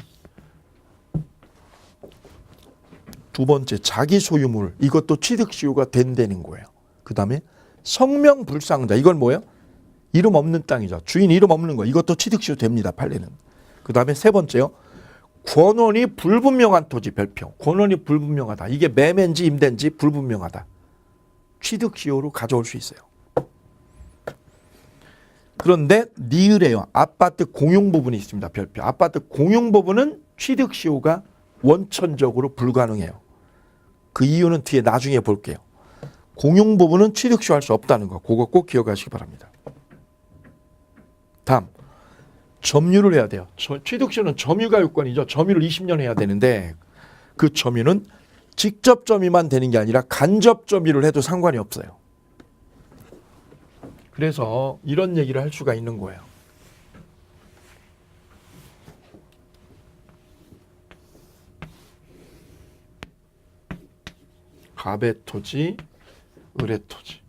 두 번째, 자기 소유물. 이것도 취득시효가 된다는 거예요. 그 다음에 성명불상자. 이건 뭐예요? 이름 없는 땅이죠. 주인 이름 없는 거. 이것도 취득시효 됩니다. 판례는. 그 다음에 세 번째요. 권원이 불분명한 토지 별표. 권원이 불분명하다. 이게 매매인지 임대인지 불분명하다. 취득시효로 가져올 수 있어요. 그런데 니을에요. 아파트 공용 부분이 있습니다. 별표. 아파트 공용 부분은 취득시효가 원천적으로 불가능해요. 그 이유는 뒤에 나중에 볼게요. 공용 부분은 취득시효 할 수 없다는 거. 그거 꼭 기억하시기 바랍니다. 다음. 점유를 해야 돼요. 취득시효는 점유가 요건이죠. 점유를 20년 해야 되는데 그 점유는 직접 점유만 되는 게 아니라 간접 점유를 해도 상관이 없어요. 그래서 이런 얘기를 할 수가 있는 거예요. 갑의 토지, 을의 토지.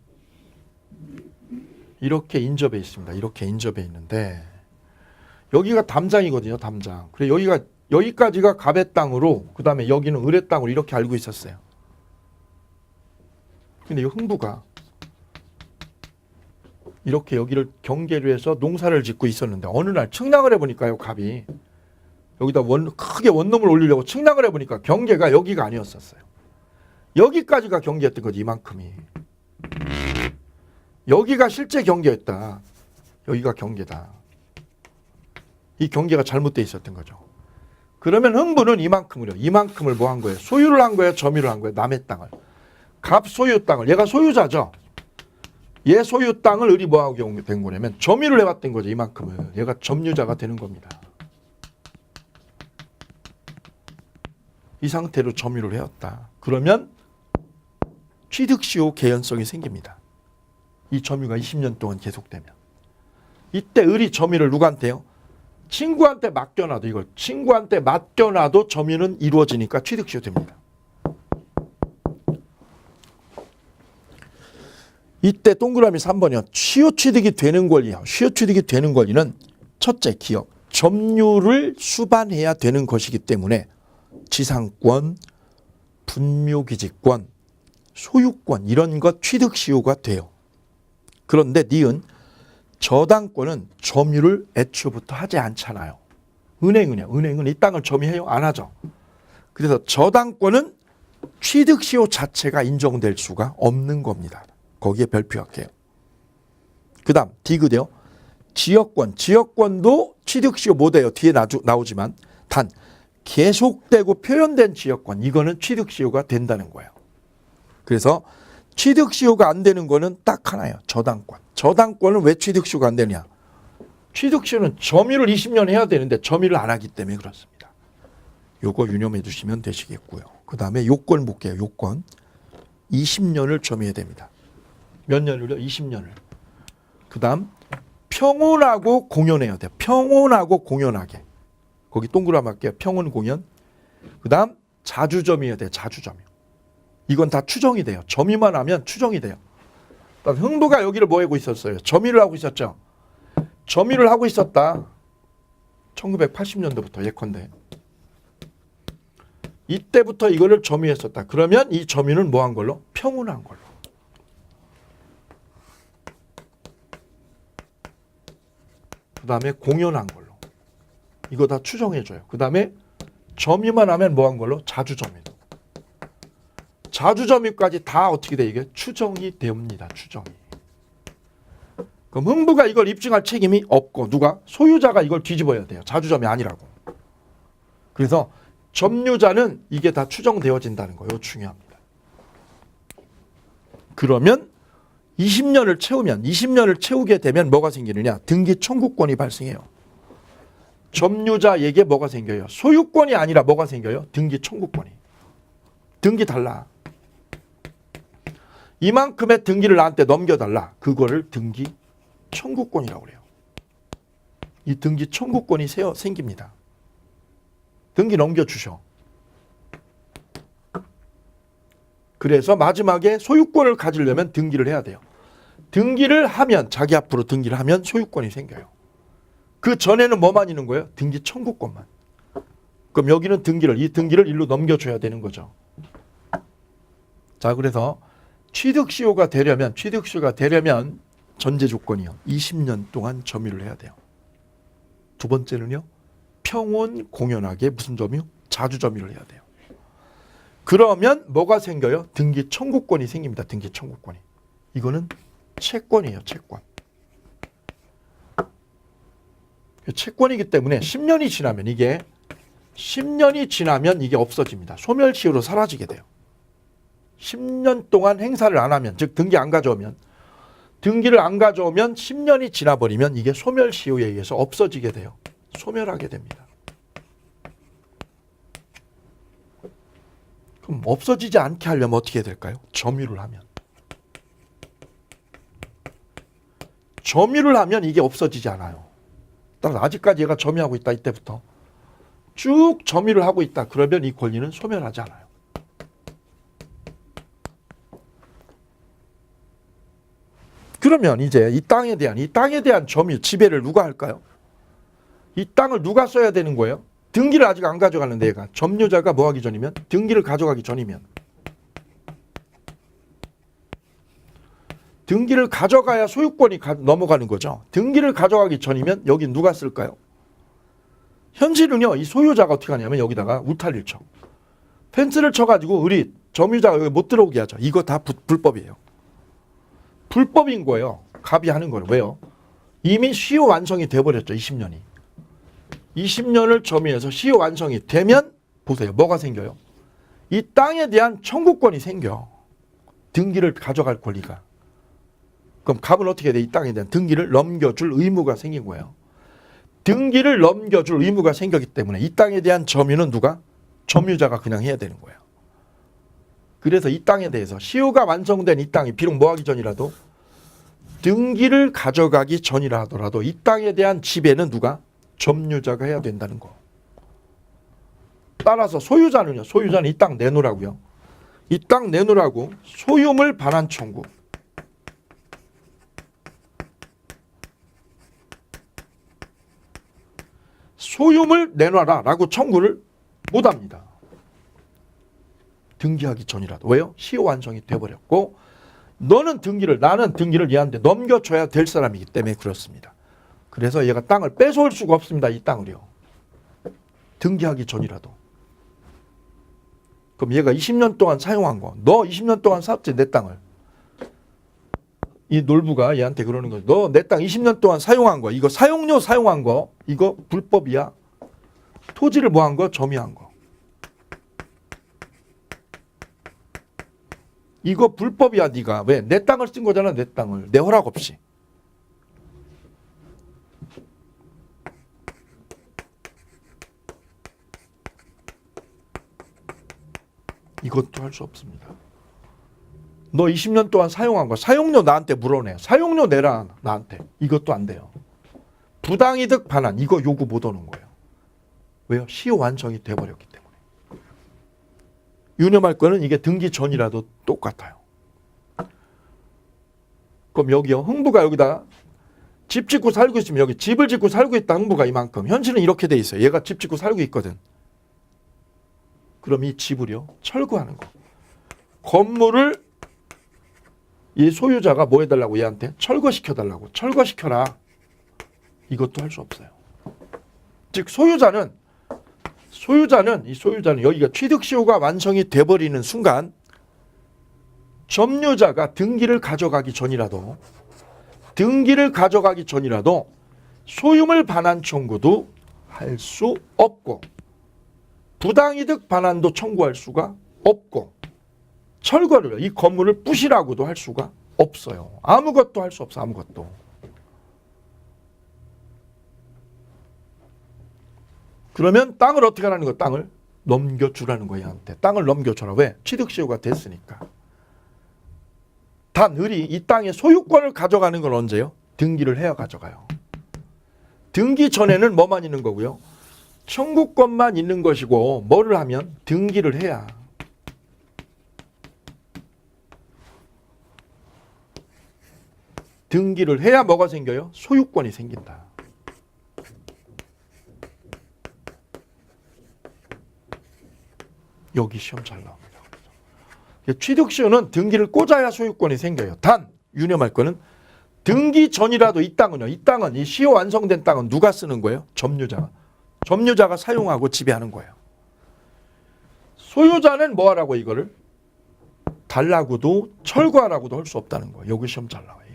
이렇게 인접해 있습니다. 이렇게 인접해 있는데 여기가 담장이거든요. 담장. 그래 여기까지가 갑의 땅으로 그 다음에 여기는 을의 땅으로 이렇게 알고 있었어요. 근데 이 흥부가 이렇게 여기를 경계로 해서 농사를 짓고 있었는데 어느 날 측량을 해보니까요. 갑이 여기다 크게 원룸을 올리려고 측량을 해보니까 경계가 여기가 아니었었어요. 여기까지가 경계였던 거지. 이만큼이. 여기가 실제 경계였다. 여기가 경계다. 이 경계가 잘못되어 있었던 거죠. 그러면 흥부는 이만큼을 뭐 한 거예요? 소유를 한 거예요? 점유를 한 거예요? 남의 땅을. 갑 소유 땅을. 얘가 소유자죠. 얘 소유 땅을 을이 뭐 하게 된 거냐면 점유를 해왔던 거죠. 이만큼을. 얘가 점유자가 되는 겁니다. 이 상태로 점유를 해왔다. 그러면 취득시효 개연성이 생깁니다. 이 점유가 20년 동안 계속되면. 이때 을이 점유를 누구한테요? 친구한테 맡겨놔도 이걸 친구한테 맡겨놔도 점유는 이루어지니까 취득시효 됩니다. 이때 동그라미 3번이요. 시효 취득이 되는 권리요. 시효 취득이 되는 권리는 첫째 기억. 점유를 수반해야 되는 것이기 때문에 지상권, 분묘기지권, 소유권 이런 것 취득시효가 돼요. 그런데 니은 저당권은 점유를 애초부터 하지 않잖아요. 은행은 이 땅을 점유해요? 안 하죠. 그래서 저당권은 취득시효 자체가 인정될 수가 없는 겁니다. 거기에 별표할게요. 그 다음 디귿이요. 지역권도 취득시효 못해요. 뒤에 나오지만 단 계속되고 표현된 지역권 이거는 취득시효가 된다는 거예요. 그래서 취득시효가 안 되는 거는 딱 하나예요. 저당권. 저당권은 왜 취득시효가 안 되냐? 취득시효는 점유를 20년 해야 되는데 점유를 안 하기 때문에 그렇습니다. 요거 유념해 두시면 되시겠고요. 그 다음에 요건 볼게요. 요건 20년을 점유해야 됩니다. 몇 년을요? 20년을. 그 다음 평온하고 공연해야 돼요. 평온하고 공연하게. 거기 동그라미 할게요. 평온 공연. 그 다음 자주 점유해야 돼요. 자주 점유. 이건 다 추정이 돼요. 점유만 하면 추정이 돼요. 흥부가 여기를 뭐 하고 있었어요? 점유를 하고 있었죠. 점유를 하고 있었다. 1980년도부터 예컨대. 이때부터 이거를 점유했었다. 그러면 이 점유는 뭐 한 걸로? 평온한 걸로. 그 다음에 공연한 걸로. 이거 다 추정해줘요. 그 다음에 점유만 하면 뭐 한 걸로? 자주 점유. 자주 점유까지 다 어떻게 돼? 이게 추정이 됩니다. 추정이. 그럼 흥부가 이걸 입증할 책임이 없고 누가? 소유자가 이걸 뒤집어야 돼요. 자주 점유 아니라고. 그래서 점유자는 이게 다 추정되어진다는 거예요. 중요합니다. 그러면 20년을 채우게 되면 뭐가 생기느냐? 등기 청구권이 발생해요. 점유자에게 뭐가 생겨요? 소유권이 아니라 뭐가 생겨요? 등기 청구권이. 등기 달라. 이만큼의 등기를 나한테 넘겨달라. 그거를 등기 청구권이라고 그래요. 이 등기 청구권이 생깁니다. 등기 넘겨주셔. 그래서 마지막에 소유권을 가지려면 등기를 해야 돼요. 등기를 하면 자기 앞으로 등기를 하면 소유권이 생겨요. 그 전에는 뭐만 있는 거예요? 등기 청구권만. 그럼 여기는 이 등기를 일로 넘겨줘야 되는 거죠. 자, 그래서 취득시효가 되려면 전제 조건이요. 20년 동안 점유를 해야 돼요. 두 번째는요. 평온 공연하게 무슨 점유? 자주 점유를 해야 돼요. 그러면 뭐가 생겨요? 등기 청구권이 생깁니다. 등기 청구권이. 이거는 채권이에요. 채권. 채권이기 때문에 10년이 지나면 이게 없어집니다. 소멸시효로 사라지게 돼요. 10년 동안 행사를 안 하면, 즉 등기를 안 가져오면 10년이 지나버리면 이게 소멸시효에 의해서 없어지게 돼요. 소멸하게 됩니다. 그럼 없어지지 않게 하려면 어떻게 해야 될까요? 점유를 하면. 점유를 하면 이게 없어지지 않아요. 따라서 아직까지 얘가 점유하고 있다. 이때부터 쭉 점유를 하고 있다. 그러면 이 권리는 소멸하지 않아요. 그러면 이제 이 땅에 대한 점유, 지배를 누가 할까요? 이 땅을 누가 써야 되는 거예요? 등기를 아직 안 가져가는데 얘가 점유자가 뭐 하기 전이면, 등기를 가져가기 전이면, 등기를 가져가야 소유권이 넘어가는 거죠. 등기를 가져가기 전이면 여기 누가 쓸까요? 현실은요, 이 소유자가 어떻게 하냐면 여기다가 울타리를 쳐. 펜스를 쳐가지고 우리 점유자가 여기 못 들어오게 하죠. 이거 다 불법이에요. 불법인 거예요. 갑이 하는 거는. 왜요? 이미 시효 완성이 돼버렸죠. 20년이. 20년을 점유해서 시효 완성이 되면 보세요. 뭐가 생겨요? 이 땅에 대한 청구권이 생겨. 등기를 가져갈 권리가. 그럼 갑은 어떻게 돼? 이 땅에 대한 등기를 넘겨줄 의무가 생긴 거예요. 등기를 넘겨줄 의무가 생겼기 때문에 이 땅에 대한 점유는 누가? 점유자가 그냥 해야 되는 거예요. 그래서 이 땅에 대해서 시효가 완성된 이 땅이 비록 뭐 하기 전이라도 등기를 가져가기 전이라 하더라도 이 땅에 대한 지배는 누가? 점유자가 해야 된다는 거. 따라서 소유자는요. 소유자는 이 땅 내놓으라고요. 이 땅 내놓으라고 소유물 반환 청구. 소유물 내놔라 라고 청구를 못합니다. 등기하기 전이라도. 왜요? 시효 완성이 돼버렸고 나는 등기를 얘한테 넘겨줘야 될 사람이기 때문에 그렇습니다. 그래서 얘가 땅을 뺏어올 수가 없습니다. 이 땅을요. 등기하기 전이라도. 그럼 얘가 20년 동안 사용한 거. 너 20년 동안 샀지 내 땅을. 이 놀부가 얘한테 그러는 거죠. 너 내 땅 20년 동안 사용한 거. 이거 사용료 사용한 거. 이거 불법이야. 토지를 뭐 한 거? 점유한 거. 이거 불법이야 네가. 왜? 내 땅을 쓴 거잖아. 내 땅을. 내 허락 없이. 이것도 할 수 없습니다. 너 20년 동안 사용한 거 사용료 나한테 물어내. 사용료 내라 나한테. 이것도 안 돼요. 부당이득 반환 이거 요구 못 오는 거예요. 왜요? 시효 완성이 돼버렸기 때문에. 유념할 거는 이게 등기 전이라도 똑같아요. 그럼 여기요. 흥부가 여기다 집 짓고 살고 있으면 여기 집을 짓고 살고 있다. 흥부가 이만큼. 현실은 이렇게 돼 있어요. 얘가 집 짓고 살고 있거든. 그럼 이 집을요. 철거하는 거. 건물을 이 소유자가 뭐 해달라고 얘한테? 철거시켜달라고. 철거시켜라. 이것도 할 수 없어요. 즉 소유자는 여기가 취득시효가 완성이 돼버리는 순간 점유자가 등기를 가져가기 전이라도 소유물 반환 청구도 할 수 없고 부당이득 반환도 청구할 수가 없고 철거를 이 건물을 부시라고도 할 수가 없어요. 아무것도 할 수 없어. 아무것도. 그러면 땅을 어떻게 하라는 거야? 땅을 넘겨주라는 거야. 얘한테. 땅을 넘겨줘라. 왜? 취득시효가 됐으니까. 단 을이 이 땅의 소유권을 가져가는 건 언제요? 등기를 해야 가져가요. 등기 전에는 뭐만 있는 거고요? 청구권만 있는 것이고 뭐를 하면? 등기를 해야. 등기를 해야 뭐가 생겨요? 소유권이 생긴다. 여기 시험 잘 나옵니다. 취득시효는 등기를 꽂아야 소유권이 생겨요. 단 유념할 거는 등기 전이라도 이 땅은 이 시효 완성된 땅은 누가 쓰는 거예요? 점유자가 사용하고 지배하는 거예요. 소유자는 뭐 하라고 이거를? 달라고도 철거하라고도 할 수 없다는 거예요. 여기 시험 잘 나와요.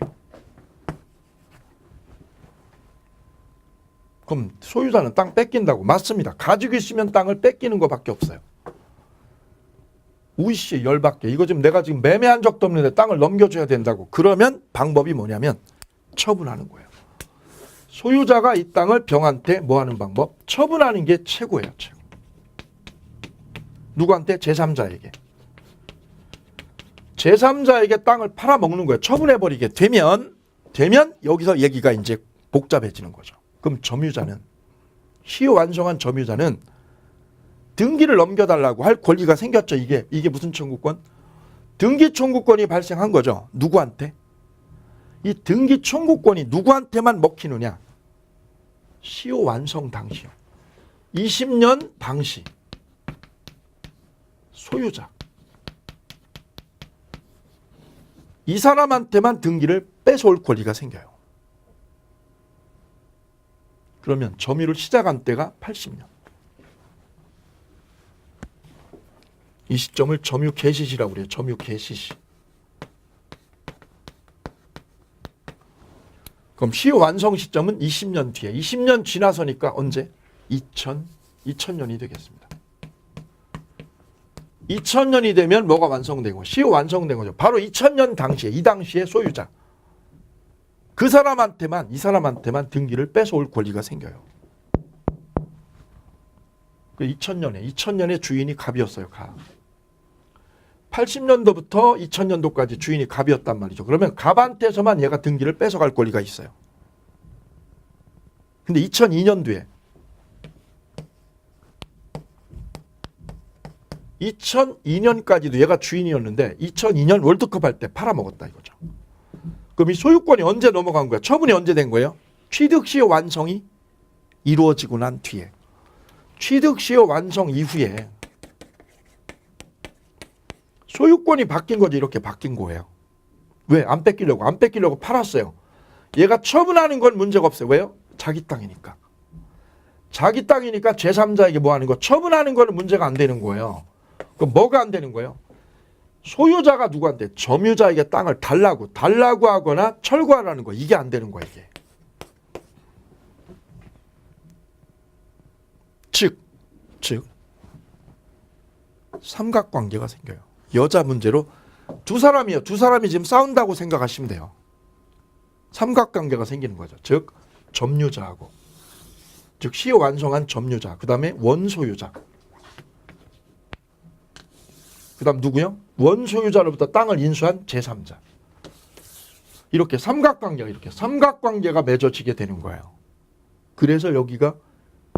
그럼 소유자는 땅 뺏긴다고? 맞습니다. 가지고 있으면 땅을 뺏기는 것밖에 없어요. 우이씨 열받게. 이거 지금 내가 지금 매매한 적도 없는데 땅을 넘겨줘야 된다고. 그러면 방법이 뭐냐면 처분하는 거예요. 소유자가 이 땅을 병한테 뭐 하는 방법? 처분하는 게 최고예요. 최고. 누구한테? 제3자에게. 제3자에게 땅을 팔아먹는 거예요. 처분해버리게 되면 여기서 얘기가 이제 복잡해지는 거죠. 그럼 점유자는, 시효 완성한 점유자는 등기를 넘겨달라고 할 권리가 생겼죠. 이게 무슨 청구권? 등기 청구권이 발생한 거죠. 누구한테? 이 등기 청구권이 누구한테만 먹히느냐? 시효 완성 당시요. 20년 당시 소유자. 이 사람한테만 등기를 뺏어올 권리가 생겨요. 그러면 점유를 시작한 때가 80년. 이 시점을 점유 개시시라고 그래요. 점유 개시시. 그럼 시효 완성 시점은 20년 뒤에. 20년 지나서니까 언제? 2000년이 되겠습니다. 2000년이 되면 뭐가 완성되고 시효 완성된 거죠. 바로 2000년 당시에, 이 당시에 소유자. 이 사람한테만 등기를 뺏어올 권리가 생겨요. 2000년에 주인이 갑이었어요. 갑. 80년도부터 2000년도까지 주인이 갑이었단 말이죠. 그러면 갑한테서만 얘가 등기를 뺏어갈 권리가 있어요. 근데 2002년도에 2002년까지도 얘가 주인이었는데 2002년 월드컵 할 때 팔아먹었다 이거죠. 그럼 이 소유권이 언제 넘어간 거야? 처분이 언제 된 거예요? 취득시효 완성이 이루어지고 난 뒤에. 취득시효 완성 이후에 소유권이 바뀐 거지. 이렇게 바뀐 거예요. 왜? 안 뺏기려고 팔았어요. 얘가 처분하는 건 문제가 없어요. 왜요? 자기 땅이니까. 자기 땅이니까 제3자에게 뭐 하는 거? 처분하는 거는 문제가 안 되는 거예요. 그럼 뭐가 안 되는 거예요? 소유자가 누구한테? 점유자에게 땅을 달라고 하거나 철거하라는 거. 이게 안 되는 거야, 이게. 즉 삼각관계가 생겨요. 여자 문제로 두 사람이 지금 싸운다고 생각하시면 돼요. 삼각관계가 생기는 거죠. 즉 점유자하고, 즉 시효 완성한 점유자, 그 다음에 원소유자, 그 다음 누구요? 원소유자로부터 땅을 인수한 제3자. 이렇게 삼각관계가 맺어지게 되는 거예요. 그래서 여기가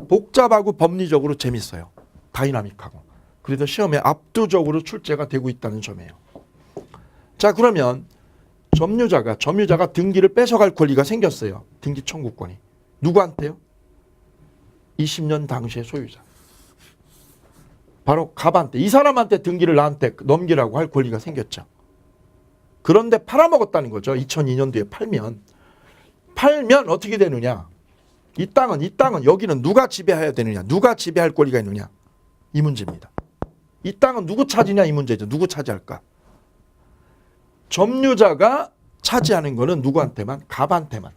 복잡하고 법리적으로 재밌어요. 다이나믹하고. 그래서 시험에 압도적으로 출제가 되고 있다는 점이에요. 자, 그러면 점유자가 등기를 뺏어갈 권리가 생겼어요. 등기 청구권이. 누구한테요? 20년 당시의 소유자. 바로 갑한테. 이 사람한테 등기를 나한테 넘기라고 할 권리가 생겼죠. 그런데 팔아먹었다는 거죠. 2002년도에 팔면 어떻게 되느냐? 이 땅은 여기는 누가 지배해야 되느냐? 누가 지배할 권리가 있느냐? 이 문제입니다. 이 땅은 누구 차지냐? 이 문제죠. 누구 차지할까? 점유자가 차지하는 거는 누구한테만? 갑한테만.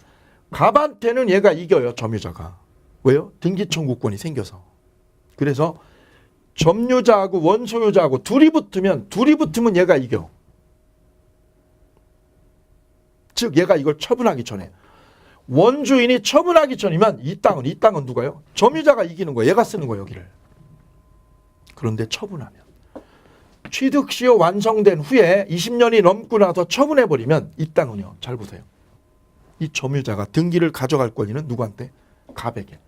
갑한테는 얘가 이겨요. 점유자가. 왜요? 등기 청구권이 생겨서. 그래서 점유자하고 원소유자하고 둘이 붙으면 얘가 이겨. 즉 얘가 이걸 처분하기 전에, 원주인이 처분하기 전이면 이 땅은 누가요? 점유자가 이기는 거예요. 얘가 쓰는 거예요, 여기를. 그런데 처분하면, 취득시효 완성된 후에 20년이 넘고 나서 처분해버리면 이 땅은요, 잘 보세요. 이 점유자가 등기를 가져갈 권리는 누구한테? 갑에게.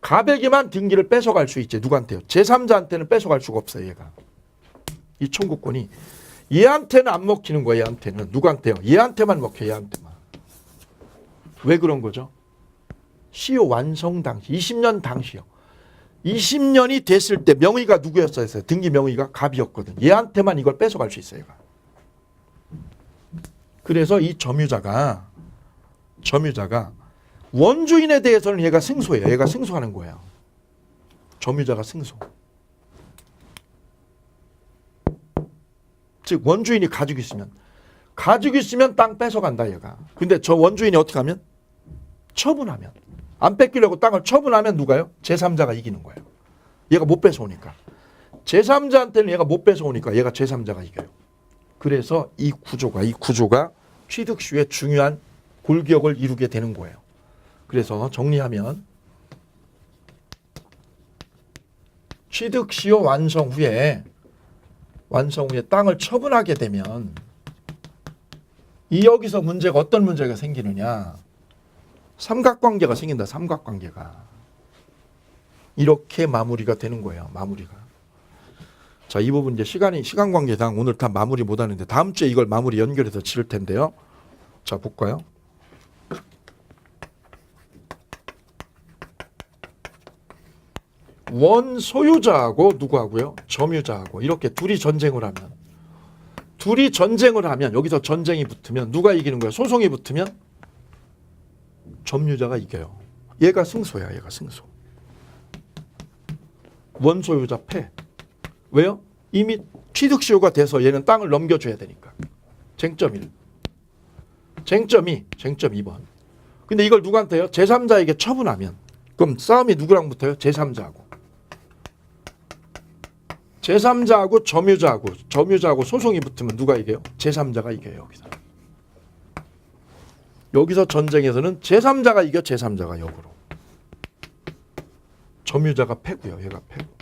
갑에게만 등기를 뺏어갈 수 있지. 누구한테요? 제3자한테는 뺏어갈 수가 없어요, 얘가. 이 청구권이 얘한테는 안 먹히는 거예요. 얘한테는. 누구한테요? 얘한테만 먹혀요. 얘한테만. 왜 그런 거죠? 시효 완성 당시, 20년 당시요. 20년이 됐을 때 명의가 누구였어요? 등기 명의가 갑이었거든. 얘한테만 이걸 뺏어갈 수 있어요, 얘가. 그래서 이 점유자가 원주인에 대해서는 얘가 승소해요. 얘가 승소하는 거예요. 점유자가 승소. 즉 원주인이 가지고 있으면 땅 뺏어간다, 얘가. 근데 저 원주인이 어떻게 하면? 처분하면. 안 뺏기려고 땅을 처분하면 누가요? 제3자가 이기는 거예요. 얘가 못 뺏어오니까. 제3자한테는 얘가 못 뺏어오니까 얘가 제3자가 이겨요. 그래서 이 구조가 취득시효의 중요한 골격을 이루게 되는 거예요. 그래서 정리하면, 취득시효 완성 후에 땅을 처분하게 되면 이 여기서 문제가 어떤 문제가 생기느냐. 삼각관계가 생긴다. 삼각관계가. 이렇게 마무리가 되는 거예요. 마무리가. 자, 이 부분 이제 시간 관계상 오늘 다 마무리 못 하는데 다음 주에 이걸 마무리 연결해서 치를 텐데요. 자, 볼까요? 원 소유자하고 누구하고요? 점유자하고 이렇게 둘이 전쟁을 하면 여기서 전쟁이 붙으면 누가 이기는 거야? 소송이 붙으면 점유자가 이겨요. 얘가 승소야. 얘가 승소. 원 소유자 패. 왜요? 이미 취득시효가 돼서 얘는 땅을 넘겨줘야 되니까. 쟁점 1. 쟁점 2번. 근데 이걸 누구한테요? 제3자에게 처분하면 그럼 싸움이 누구랑 붙어요? 제3자하고. 제3자하고 점유자하고 소송이 붙으면 누가 이겨요? 제3자가 이겨요. 여기서 전쟁에서는 제3자가 이겨. 제3자가 역으로. 점유자가 패고요. 얘가 패고.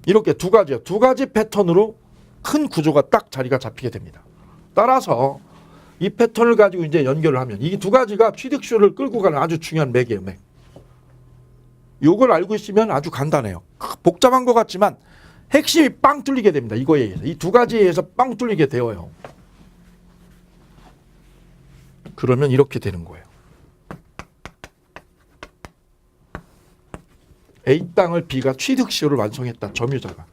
이렇게 두 가지 패턴으로 큰 구조가 딱 자리가 잡히게 됩니다. 따라서 이 패턴을 가지고 이제 연결을 하면 이 두 가지가 취득시효를 끌고 가는 아주 중요한 맥이에요. 맥. 이걸 알고 있으면 아주 간단해요. 복잡한 것 같지만 핵심이 빵 뚫리게 됩니다. 이거에 의해서. 이 두 가지에 의해서 빵 뚫리게 되어요. 그러면 이렇게 되는 거예요. A 땅을 B가 취득시효를 완성했다. 점유자가.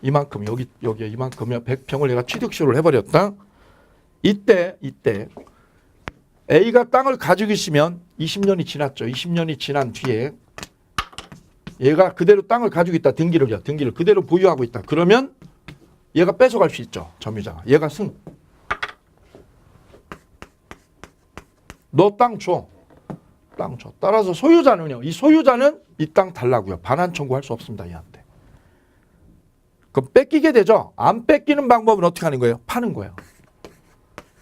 이만큼 여기에 이만큼이면 100평을 내가 취득시효를 해버렸다. 이때 A가 땅을 가지고 있으면 20년이 지났죠. 20년이 지난 뒤에 얘가 그대로 땅을 가지고 있다. 등기를 그대로 보유하고 있다. 그러면 얘가 뺏어갈 수 있죠. 점유자가. 얘가 승. 너 땅 줘. 땅 줘. 따라서 소유자는요. 이 소유자는 이 땅 달라고요. 반환 청구할 수 없습니다. 얘한테. 그럼 뺏기게 되죠. 안 뺏기는 방법은 어떻게 하는 거예요? 파는 거예요.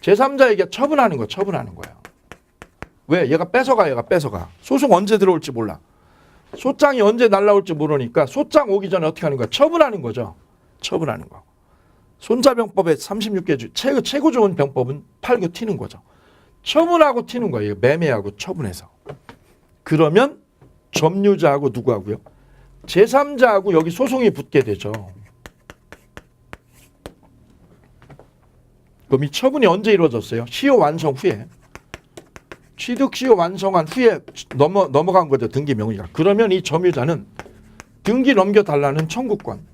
제3자에게 처분하는 거예요. 왜? 얘가 뺏어가. 소송 언제 들어올지 몰라. 소장이 언제 날라올지 모르니까 소장 오기 전에 어떻게 하는 거야? 처분하는 거죠. 처분하는 거. 손자병법의 36개 중 최고 좋은 병법은 팔고 튀는 거죠. 처분하고 튀는 거예요. 매매하고 처분해서. 그러면 점유자하고 누구하고요? 제3자하고 여기 소송이 붙게 되죠. 그럼 이 처분이 언제 이루어졌어요? 시효 완성 후에. 취득시효 완성한 후에 넘어간 거죠. 등기 명의가. 그러면 이 점유자는 등기 넘겨달라는 청구권.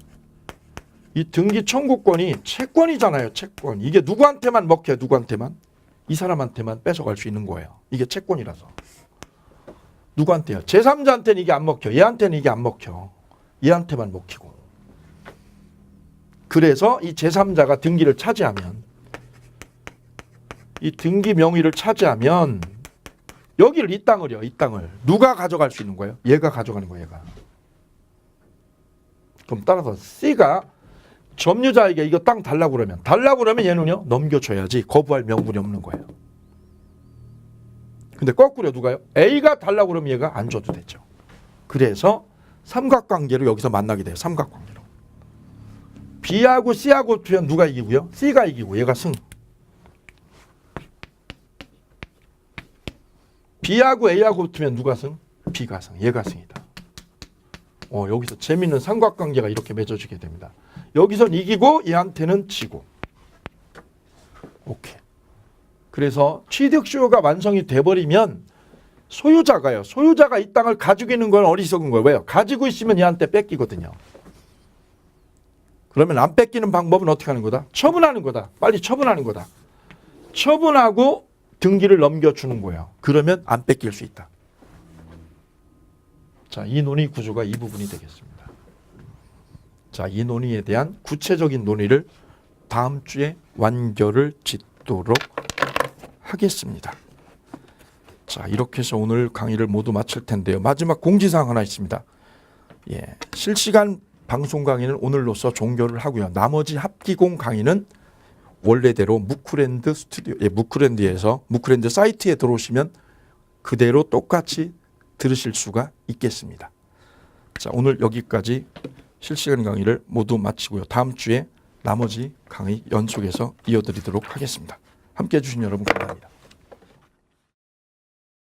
이 등기 청구권이 채권이잖아요. 채권. 이게 누구한테만 먹혀요. 누구한테만? 이 사람한테만 뺏어갈 수 있는 거예요. 이게 채권이라서. 누구한테요? 제3자한테는 이게 안 먹혀. 얘한테는 이게 안 먹혀. 얘한테만 먹히고. 그래서 이 제3자가 등기를 차지하면 이 등기 명의를 차지하면 여기를 이 땅을 누가 가져갈 수 있는 거예요? 얘가 가져가는 거예요. 얘가. 그럼 따라서 C가 점유자에게 이거 땅 달라고 그러면 얘는요 넘겨줘야지. 거부할 명분이 없는 거예요. 근데 거꾸로 누가요? A가 달라고 그러면 얘가 안 줘도 되죠. 그래서 삼각관계로 여기서 만나게 돼요. 삼각관계로. B하고 C하고 투면 누가 이기고요? C가 이기고 얘가 승. B하고 A하고 붙으면 누가 승? B가 승. 얘가 승이다. 여기서 재밌는 삼각관계가 이렇게 맺어지게 됩니다. 여기선 이기고 얘한테는 지고. 오케이. 그래서 취득시효가 완성이 돼버리면 소유자가 이 땅을 가지고 있는 건 어리석은 거예요. 왜요? 가지고 있으면 얘한테 뺏기거든요. 그러면 안 뺏기는 방법은 어떻게 하는 거다? 처분하는 거다. 빨리 처분하는 거다. 처분하고 등기를 넘겨주는 거예요. 그러면 안 뺏길 수 있다. 자, 이 논의 구조가 이 부분이 되겠습니다. 자, 이 논의에 대한 구체적인 논의를 다음 주에 완결을 짓도록 하겠습니다. 자, 이렇게 해서 오늘 강의를 모두 마칠 텐데요. 마지막 공지사항 하나 있습니다. 실시간 방송 강의는 오늘로써 종료를 하고요. 나머지 합기공 강의는 원래대로 무크랜드 무크랜드 사이트에 들어오시면 그대로 똑같이 들으실 수가 있겠습니다. 자, 오늘 여기까지 실시간 강의를 모두 마치고요. 다음 주에 나머지 강의 연속해서 이어드리도록 하겠습니다. 함께해 주신 여러분 감사합니다.